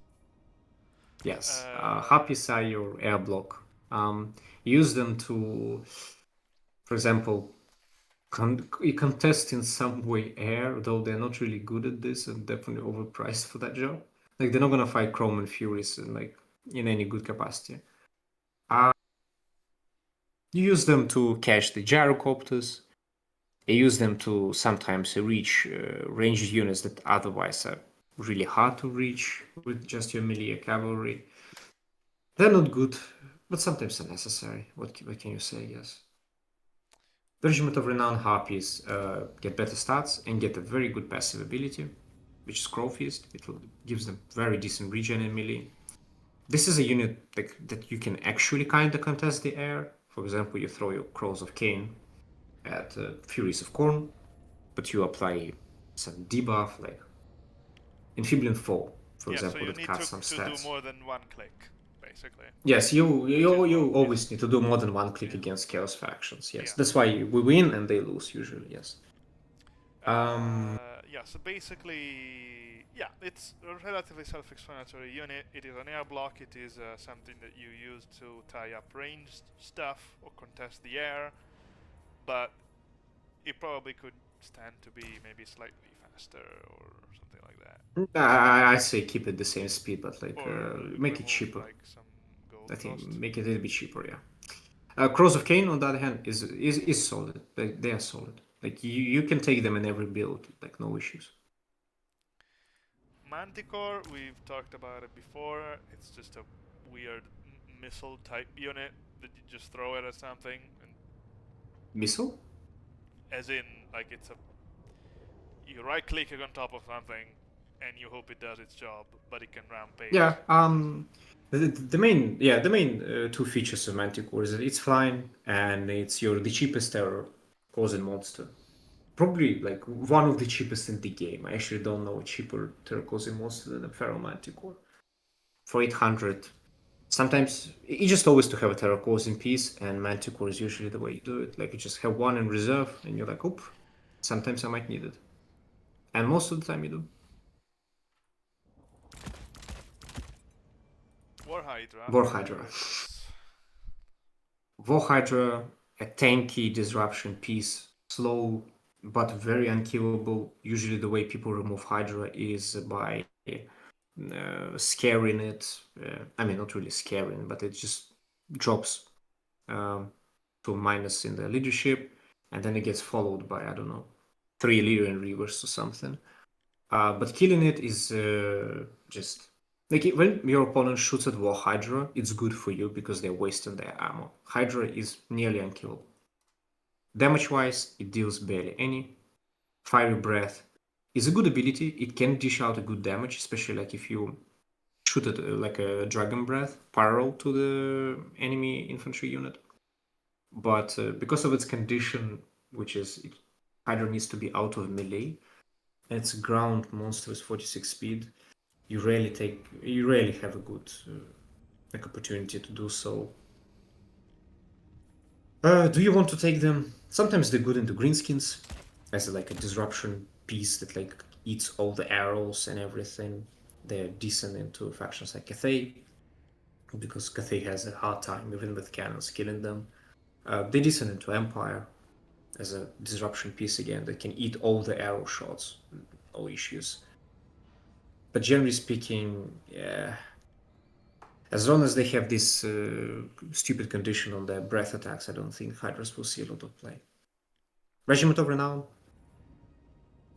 Yes, Harpies are your air block. Use them to, for example, contest in some way air, though they're not really good at this and definitely overpriced for that job. Like, they're not gonna fight Chrome and Furies in any good capacity. You use them to catch the gyrocopters. You use them to sometimes reach ranged units that otherwise are really hard to reach with just your melee cavalry. They're not good, but sometimes they're necessary. What can you say? Yes. The Regiment of Renown Harpies get better stats and get a very good passive ability, which is Crow Feast. It gives them very decent regen in melee. This is a unit that you can actually kind of contest the air. For example, you throw your Crows of Cain at Furies of Corn, but you apply some debuff like Amphibian Fall, for example, so you that need cuts some to stats. do more than one click, basically. Yes, you always need to do more than one click Yeah. against Chaos factions. Yes, Yeah. that's why we win and they lose usually. Yes. Yeah, so basically, yeah, it's a relatively self-explanatory unit. It is an air block. It is something that you use to tie up ranged stuff or contest the air, but it probably could stand to be maybe slightly faster or something like that. I say keep it the same speed, but Or make it remove cheaper. like some gold I think cost. make it a little bit cheaper. Yeah. Crows of Cain, on the other hand, is solid. They are solid. Like you can take them in every build, like no issues. Manticore, we've talked about it before. It's just a weird missile type unit that you just throw it at something, and Missile? as in like it's a you right click on top of something and you hope it does its job, but it can rampage. Yeah. The main two features of Manticore is that it's flying and it's the cheapest terror causing monster. probably like one of the cheapest in the game. I actually don't know a cheaper Terracotta monster than a Feral Manticore. For 800, sometimes you just always to have a Terracotta in piece, and Manticore is usually the way you do it. Like you just have one in reserve, and you're like, oop, sometimes I might need it. And most of the time you do. War Hydra. War Hydra. Murderous. War Hydra, a tanky disruption piece, slow but very unkillable. Usually, the way people remove Hydra is by scaring it. I mean, not really scaring, but it just drops to minus in the leadership, and then it gets followed by, I don't know, 3 Lyrian Reavers or something. But killing it is just like when your opponent shoots at War Hydra, it's good for you because they're wasting their ammo. Hydra is nearly unkillable. Damage-wise, it deals barely any. Fiery Breath is a good ability. It can dish out a good damage, especially like if you shoot it like a Dragon Breath parallel to the enemy infantry unit. But because of its condition, which is Hydra needs to be out of melee, and it's ground monster with 46 speed, you rarely have a good like opportunity to do so. Do you want to take them? Sometimes they're good into greenskins as like a disruption piece that like eats all the arrows and everything. They're decent into factions like Cathay, because Cathay has a hard time even with cannons killing them. They're decent into Empire as a disruption piece again that can eat all the arrow shots, no issues. But generally speaking, yeah, as long as they have this stupid condition on their breath attacks, I don't think Hydras will see a lot of play. Regiment of Renown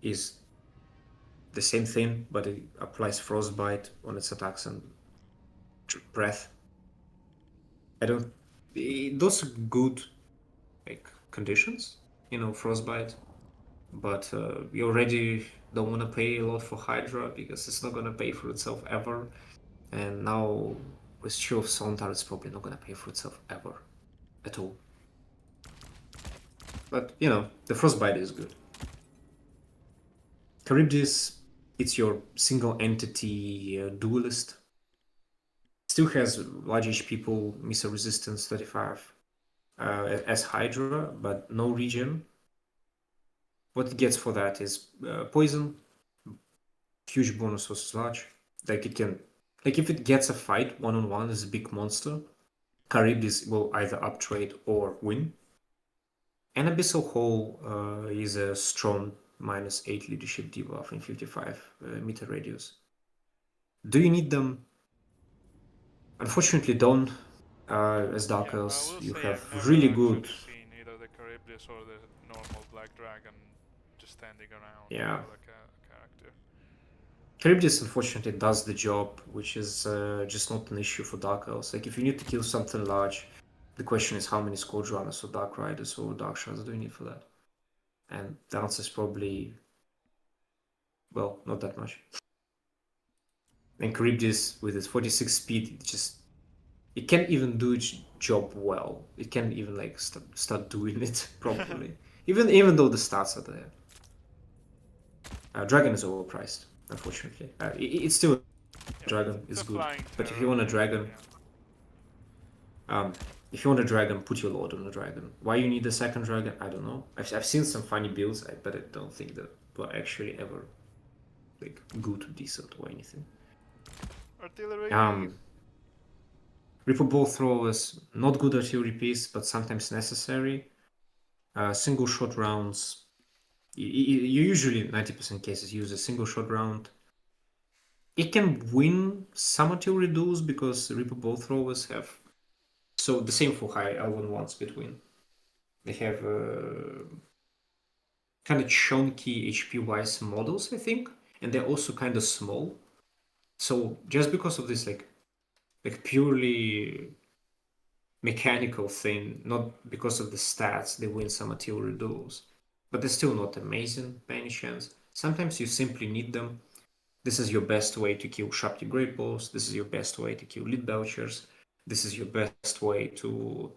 is the same thing, but it applies Frostbite on its attacks and breath. I don't. Those are good like conditions, Frostbite, but you already don't want to pay a lot for Hydra because it's not gonna pay for itself ever. And now with Show of Sontar, it's probably not gonna pay for itself ever at all. But the Frostbite is good. Charybdis, it's your single entity duelist. Still has large HP pool, missile resistance 35 as Hydra, but no regen. What it gets for that is poison, huge bonus versus large. Like it can, like if it gets a fight one-on-one as a big monster, Charybdis will either uptrade or win. And Abyssal Hole is a strong -8 leadership debuff in 55 meter radius. Do you need them? Unfortunately, don't. As Dark Elves, you have I've really never good. actually seen either the Charybdis or the normal Black Dragon just standing around Yeah. like a character. Charybdis unfortunately does the job, which is just not an issue for Dark Elves. Like if you need to kill something large, the question is how many Scourge Runners or Dark Riders or Dark Shards do you need for that? And the answer is probably, well, not that much. And Charybdis with its 46 speed, it can't even do its job well. It can't even like start doing it properly, even though the stats are there. Dragon is overpriced, unfortunately. It's still a dragon. It's good, but if you want a dragon, if you want a dragon, put your lord on a dragon. Why you need a second dragon? I don't know. I've seen some funny builds, but I don't think that were actually ever like good, decent, or anything. Artillery. Ripple Ball Throwers, not good artillery piece, but sometimes necessary. Single shot rounds. You usually 90% cases use a single shot round. It can win some artillery duels because Ripple Ball Throwers have. So the same for high Elven ones between. They have kind of chunky HP wise models, I think, and they're also kind of small. So just because of this, like purely mechanical thing, not because of the stats, they win some artillery duels. But they're still not amazing by any chance. Sometimes you simply need them. This is your best way to kill Shapti Great Balls. This is your best way to kill Lead Belchers. This is your best way to...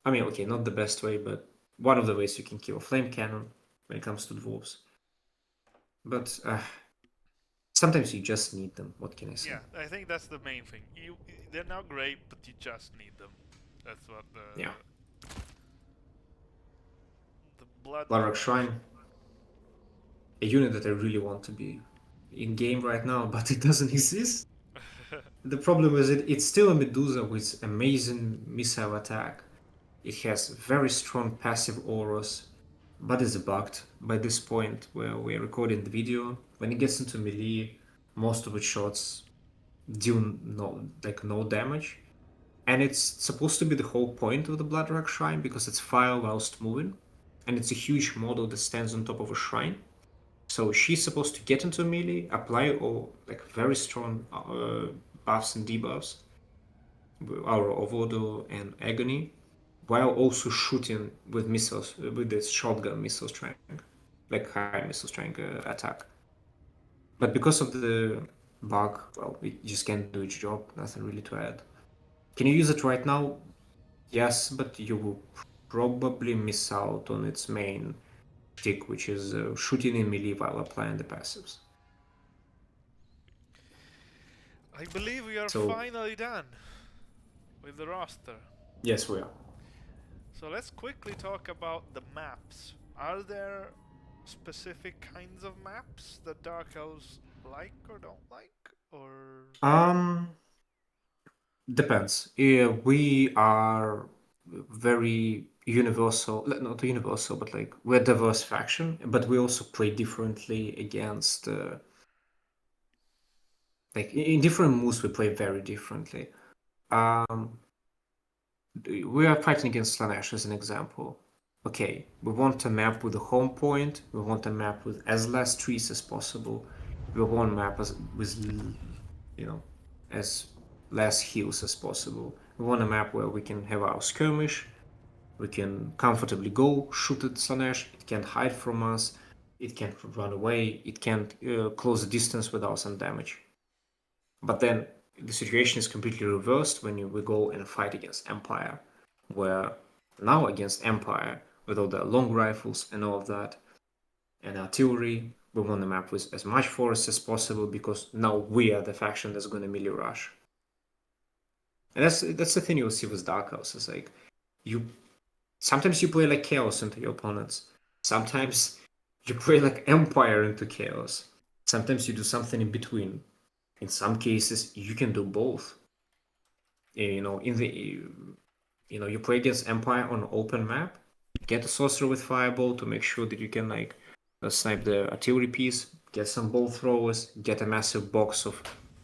I mean, okay, not the best way, but one of the ways you can kill a Flame Cannon. when it comes to dwarves. But sometimes you just need them. What can I say? Yeah, I think that's the main thing. They're not great, but you just need them. That's what Yeah. the Bloodwrack Bloodwrack Shrine, a unit that I really want to be in game right now, but it doesn't exist. The problem is it's still a Medusa with amazing missile attack. It has very strong passive auras, but is bugged by this point where we're recording the video. When it gets into melee, most of its shots do no damage. And it's supposed to be the whole point of the Bloodwrack Shrine because it's fire whilst moving. And it's a huge model that stands on top of a shrine. So she's supposed to get into melee, apply all like very strong buffs and debuffs, Aura of Order and Agony, while also shooting with missiles, with this shotgun missile strength, like high missile strength attack. But because of the bug, well, it just can't do its job. Nothing really to add. Can you use it right now? Yes, but you will probably miss out on its main shtick, which is shooting in melee while applying the passives. I believe we are So, finally done with the roster. yes, we are. So let's quickly talk about the maps. Are there specific kinds of maps that Dark Elves like or don't like? Or Depends. Yeah, we are very universal, not universal, but like we're a diverse faction, but we also play differently against, like in different moves, we play very differently. Um, we are fighting against Slanesh as an example. Okay, we want a map with a home point. We want a map with as less trees as possible. We want a map with, as less hills as possible. We want a map where we can have our skirmish. We can comfortably go shoot at Slanesh. It can't hide from us. It can't run away. It can't close the distance without some damage. But then the situation is completely reversed when we go and fight against Empire, where now against Empire, with all the long rifles and all of that, and artillery, we want the map with as much force as possible because now we are the faction that's going to melee rush. And that's the thing you'll see with Dark Elves. Is like sometimes you play like Chaos into your opponents. Sometimes you play like Empire into Chaos. Sometimes you do something in between. In some cases, you can do both. You play against Empire on an open map, get a sorcerer with Fireball to make sure that you can snipe the artillery piece, get some bow throwers, get a massive box of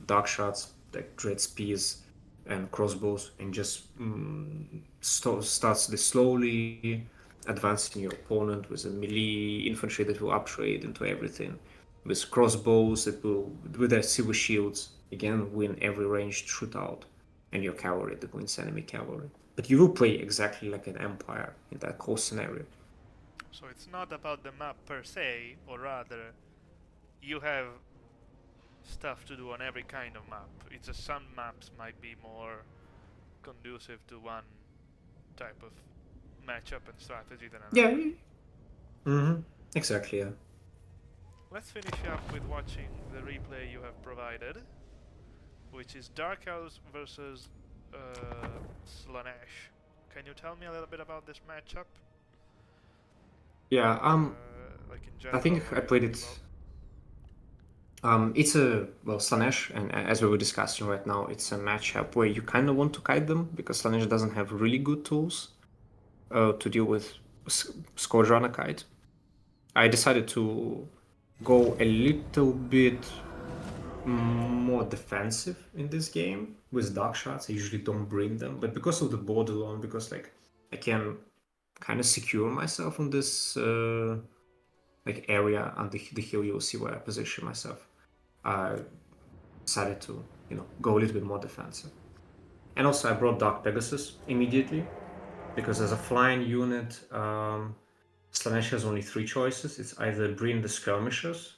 dark shots like dread spears and crossbows, and just starts this slowly advancing your opponent with a melee infantry that will upgrade into everything, with crossbows that will, with their silver shields, again win every ranged shootout, and your cavalry that wins enemy cavalry. But you will play exactly like an empire in that whole scenario. so it's not about the map per se, or rather, you have stuff to do on every kind of map. It's just some maps might be more conducive to one type of matchup and strategy than Yeah. another. Mm-hmm. Exactly. Yeah. Let's finish up with watching the replay you have provided, which is Dark Elves versus Slanesh. Can you tell me a little bit about this matchup? Yeah. Like in I general, think what I are you played thinking it. about? It's Slanesh, and as we were discussing right now, it's a matchup where you kind of want to kite them because Slanesh doesn't have really good tools to deal with Scourge Runner kite. I decided to go a little bit more defensive in this game with dark shots. I usually don't bring them, but because of the board alone, because I can kind of secure myself on this area on the hill, you'll see where I position myself. I decided to go a little bit more defensive. And also I brought Dark Pegasus immediately because as a flying unit, Slanesh has only three choices. It's either bring the skirmishers,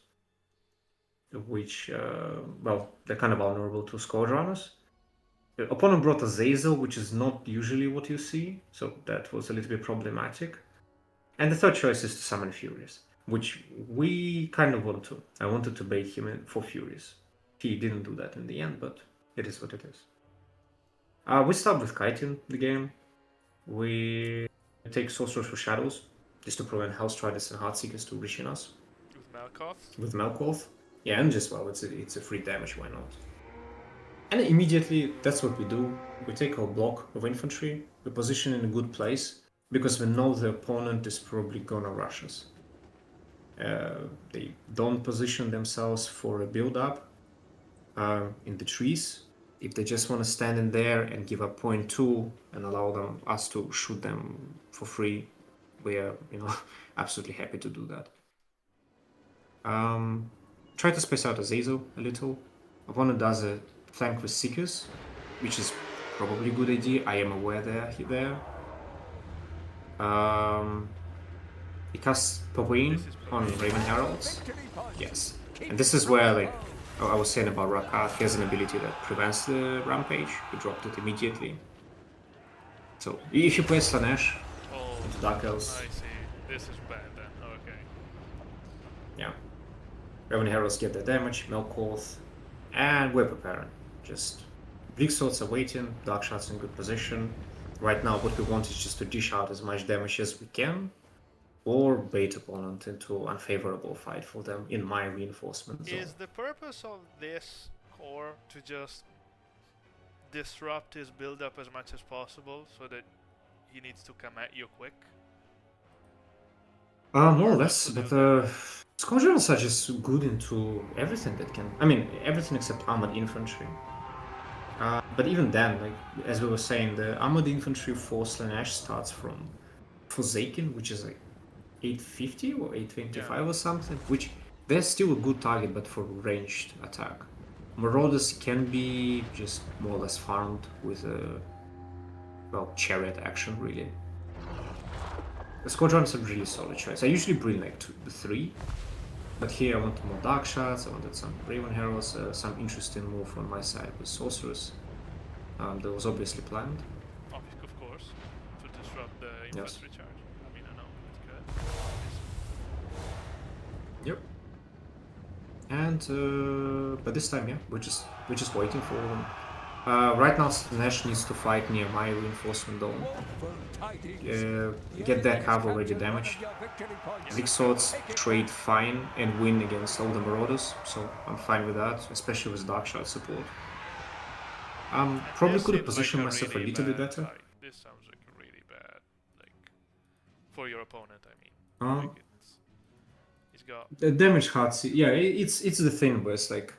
which they're kind of vulnerable to scourge runners. The opponent brought Azazel, which is not usually what you see, so that was a little bit problematic. And the third choice is to summon Furious. which we kind of want to. I wanted to bait him in for Furies. He didn't do that in the end, but it is what it is. We start with kiting the game. We take sorcerers for shadows, just to prevent Hellstriders and Heartseekers to reach in us. With Malkoth? With Malkoth. Yeah, and just, well, it's a free damage, why not? And immediately, that's what we do. We take our block of infantry, we position in a good place, because we know the opponent is probably gonna rush us. They don't position themselves for a build-up in the trees. If they just want to stand in there and give up point 2 and allow us to shoot them for free, we are, absolutely happy to do that. Try to space out Azazel a little. Opponent does a flank with Seekers, which is probably a good idea. I am aware there. He casts Paween on Raven Heralds. Yes. And this is where, like, I was saying about Rakat, he has an ability that prevents the rampage. He dropped it immediately. So, if you play Slanesh into Dark Elves... I see. This is bad then. Okay. Yeah. Raven Heralds get the damage, Melkoth, and we're preparing. Just Bleak Swords are waiting, Dark Shots in good position. Right now what we want is just to dish out as much damage as we can, or bait opponent into unfavorable fight for them in my reinforcement zone. Is the purpose of this core to just disrupt his build-up as much as possible so that he needs to come at you quick? More or less, but Scoundrels are just good into everything that can... I mean, everything except armored infantry. But even then, like, as we were saying, the armored infantry for Slanesh starts from Forsaken, which is like 850 or 825 or something, which they're still a good target, but for ranged attack. Marauders can be just more or less farmed with a, well, chariot action, really. The squadrons are really solid choice. I usually bring like 3, but here I wanted more Dark Shots, I wanted some Raven Heralds, some interesting move on my side with Sorceress. That was obviously planned. Of course, to disrupt the infantry charge. I mean, I know, it's good. Yep. And but this time, yeah, we're just waiting for them. Right now, Nash needs to fight near my reinforcement dome. Get their cav already damaged. Big swords trade fine and win against all the Marauders, so I'm fine with that, especially with Dark Shot support. Probably could have positioned myself a little bit better. Fight. This sounds like really bad, like for your opponent. I mean, like he's got the damage hearts. Yeah, it's the thing where it's like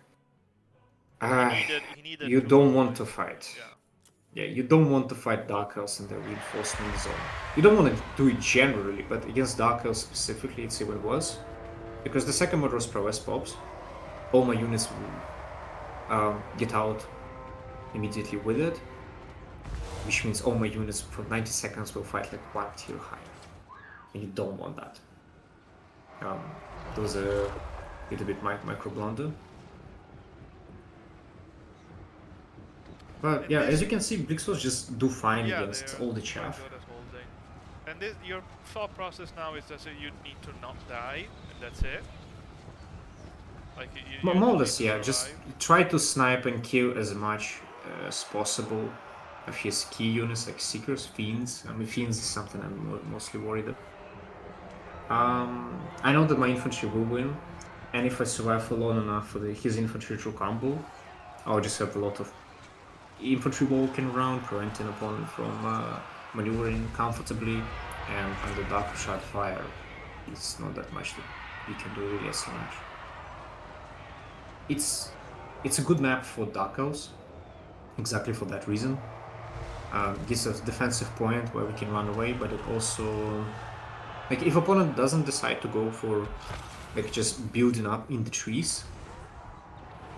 he needed you to don't want to fight. Yeah. Yeah, you don't want to fight Dark Elves in the reinforcement zone. You don't want to do it generally, but against Dark Elves specifically, it's even worse. Because the second murderous prowess pops, all my units will get out immediately with it, which means all my units for 90 seconds will fight like 1 tier higher. And you don't want that. That was a little bit micro blunder. But yeah, as you can see, Blixos just do fine against all the chaff. And your thought process now is that you need to not die, and that's it? Like you more or less, yeah. Just try to snipe and kill as much as possible of his key units, like Seekers, Fiends. I mean, Fiends is something I'm mostly worried about. I know that my infantry will win, and if I survive for long enough for his infantry to crumble, I'll just have a lot of infantry walking around, preventing opponent from maneuvering comfortably, and under Dark Shot fire, it's not that much that you can do really as much. It's a good map for Dark Elves, exactly for that reason. Gives us defensive point where we can run away, but it also, like, if opponent doesn't decide to go for like just building up in the trees,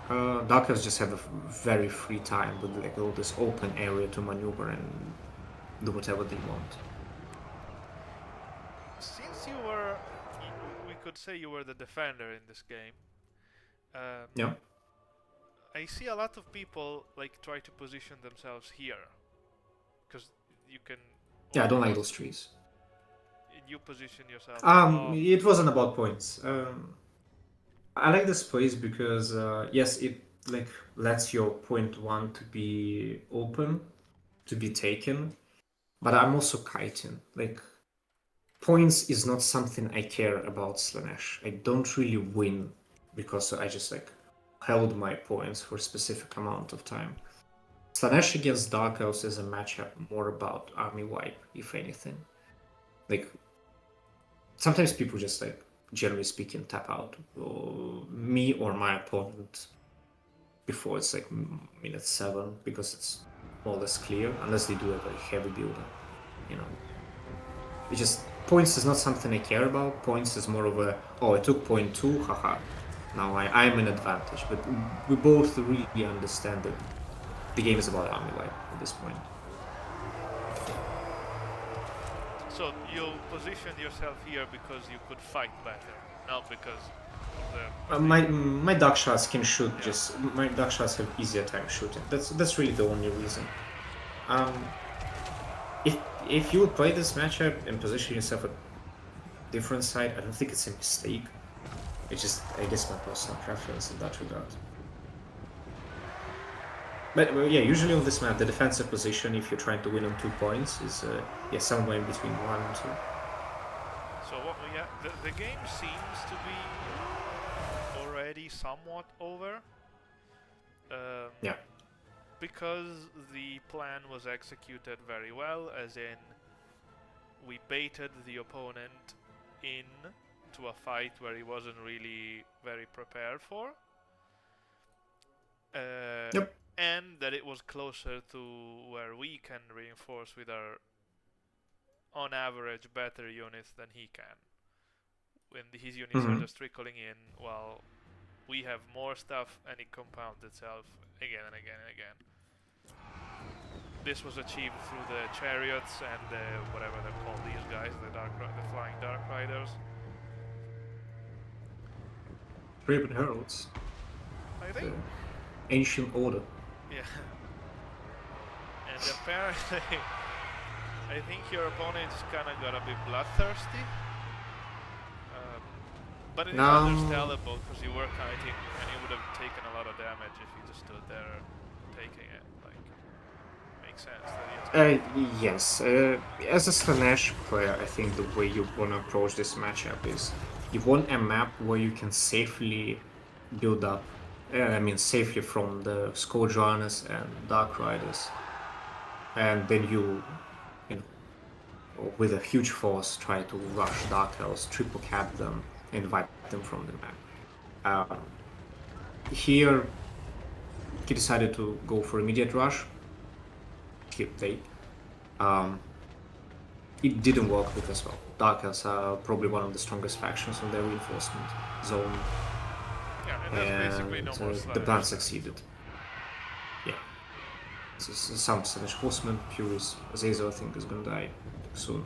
Dark Elves just have a very free time with like all this open area to maneuver and do whatever they want. Since you were, we could say you were the defender in this game. Yeah. I see a lot of people like try to position themselves here, because you can. Yeah, I don't like those trees. you position yourself above. It wasn't about points. I like this place because yes, it like lets your point one to be open, to be taken, but I'm also kiting. Like points is not something I care about Slanesh. I don't really win because I just like held my points for a specific amount of time. Slanesh against Dark Elves is a matchup more about army wipe, if anything. Like sometimes people just like generally speaking tap out, or me or my opponent before it's like minute 7 because it's more or less clear, unless they do a very heavy builder, you know. It just points is not something I care about. Points is more of a I took point 2, haha. Now I'm in advantage, but we both really understand that the game is about army wipe at this point. So you positioned yourself here because you could fight better, not because of the My duck shots can shoot. Yeah. Just my duck shots have easier time shooting. That's really the only reason. If you would play this matchup and position yourself at different side, I don't think it's a mistake. It's just, I guess, my personal preference in that regard. But yeah, usually on this map, the defensive position, if you're trying to win on 2 points, is somewhere in between 1 and 2. So what we the game seems to be already somewhat over. Yeah. Because the plan was executed very well, as in we baited the opponent in to a fight where he wasn't really very prepared for. Yep. And that it was closer to where we can reinforce with our, on average, better units than he can. When his units are just trickling in, while we have more stuff and it compounds itself again and again and again. This was achieved through the chariots and whatever they call these guys, the flying dark riders. Raven Heralds. I think. Ancient Order. Yeah. And apparently, I think your opponent's kind of gonna be bloodthirsty. But it is understandable because you were kiting and you would have taken a lot of damage if you just stood there taking it. Like, makes sense. Yes. As a Slanesh player, I think the way you want to approach this matchup is you want a map where you can safely build up. Safely from the Scourge Runners and Dark Riders. And then you with a huge force, try to rush Dark Elves, triple cap them, and wipe them from the map. Here, he decided to go for immediate rush. Keep take. It didn't work because, well, Dark Elves are probably one of the strongest factions on their reinforcement zone. And the plan succeeded. Yeah. So some Slanesh horsemen, Puris, Azazel, I think, is gonna die soon.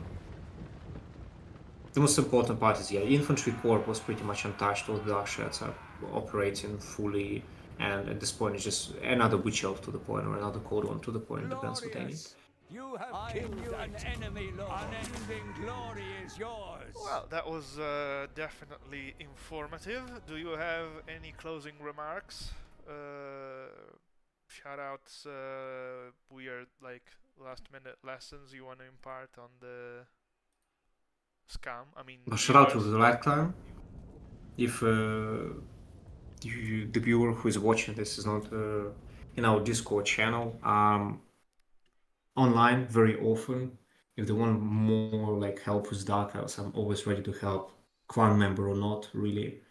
The most important part is, Infantry Corps was pretty much untouched. All the Dark Shirts are operating fully, and at this point, it's just another Witch Elf to the point, or another Cold One to the point, depends what they need. You have killed an enemy, Lord. Unending glory is yours. Well, that was definitely informative. Do you have any closing remarks? Shoutouts, weird, like, last-minute lessons you want to impart on the scam? Shout out to the lifetime. If the viewer who is watching this is not in our Discord channel, online very often. If they want more like help with Dark Elves, I'm always ready to help, clan member or not, really.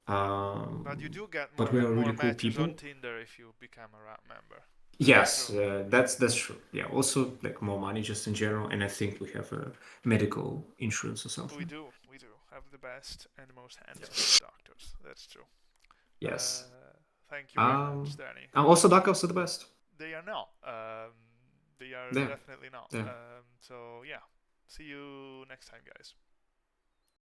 But you do get more really matches cool on Tinder if you become a RAP member. Yes, that's true. Yeah, also like more money just in general, and I think we have a medical insurance or something. We do have the best and most handsome doctors. That's true. Yes. Thank you very much, Danny. And also Dark Elves are the best. They are not. They are definitely not. Yeah. So yeah, see you next time, guys.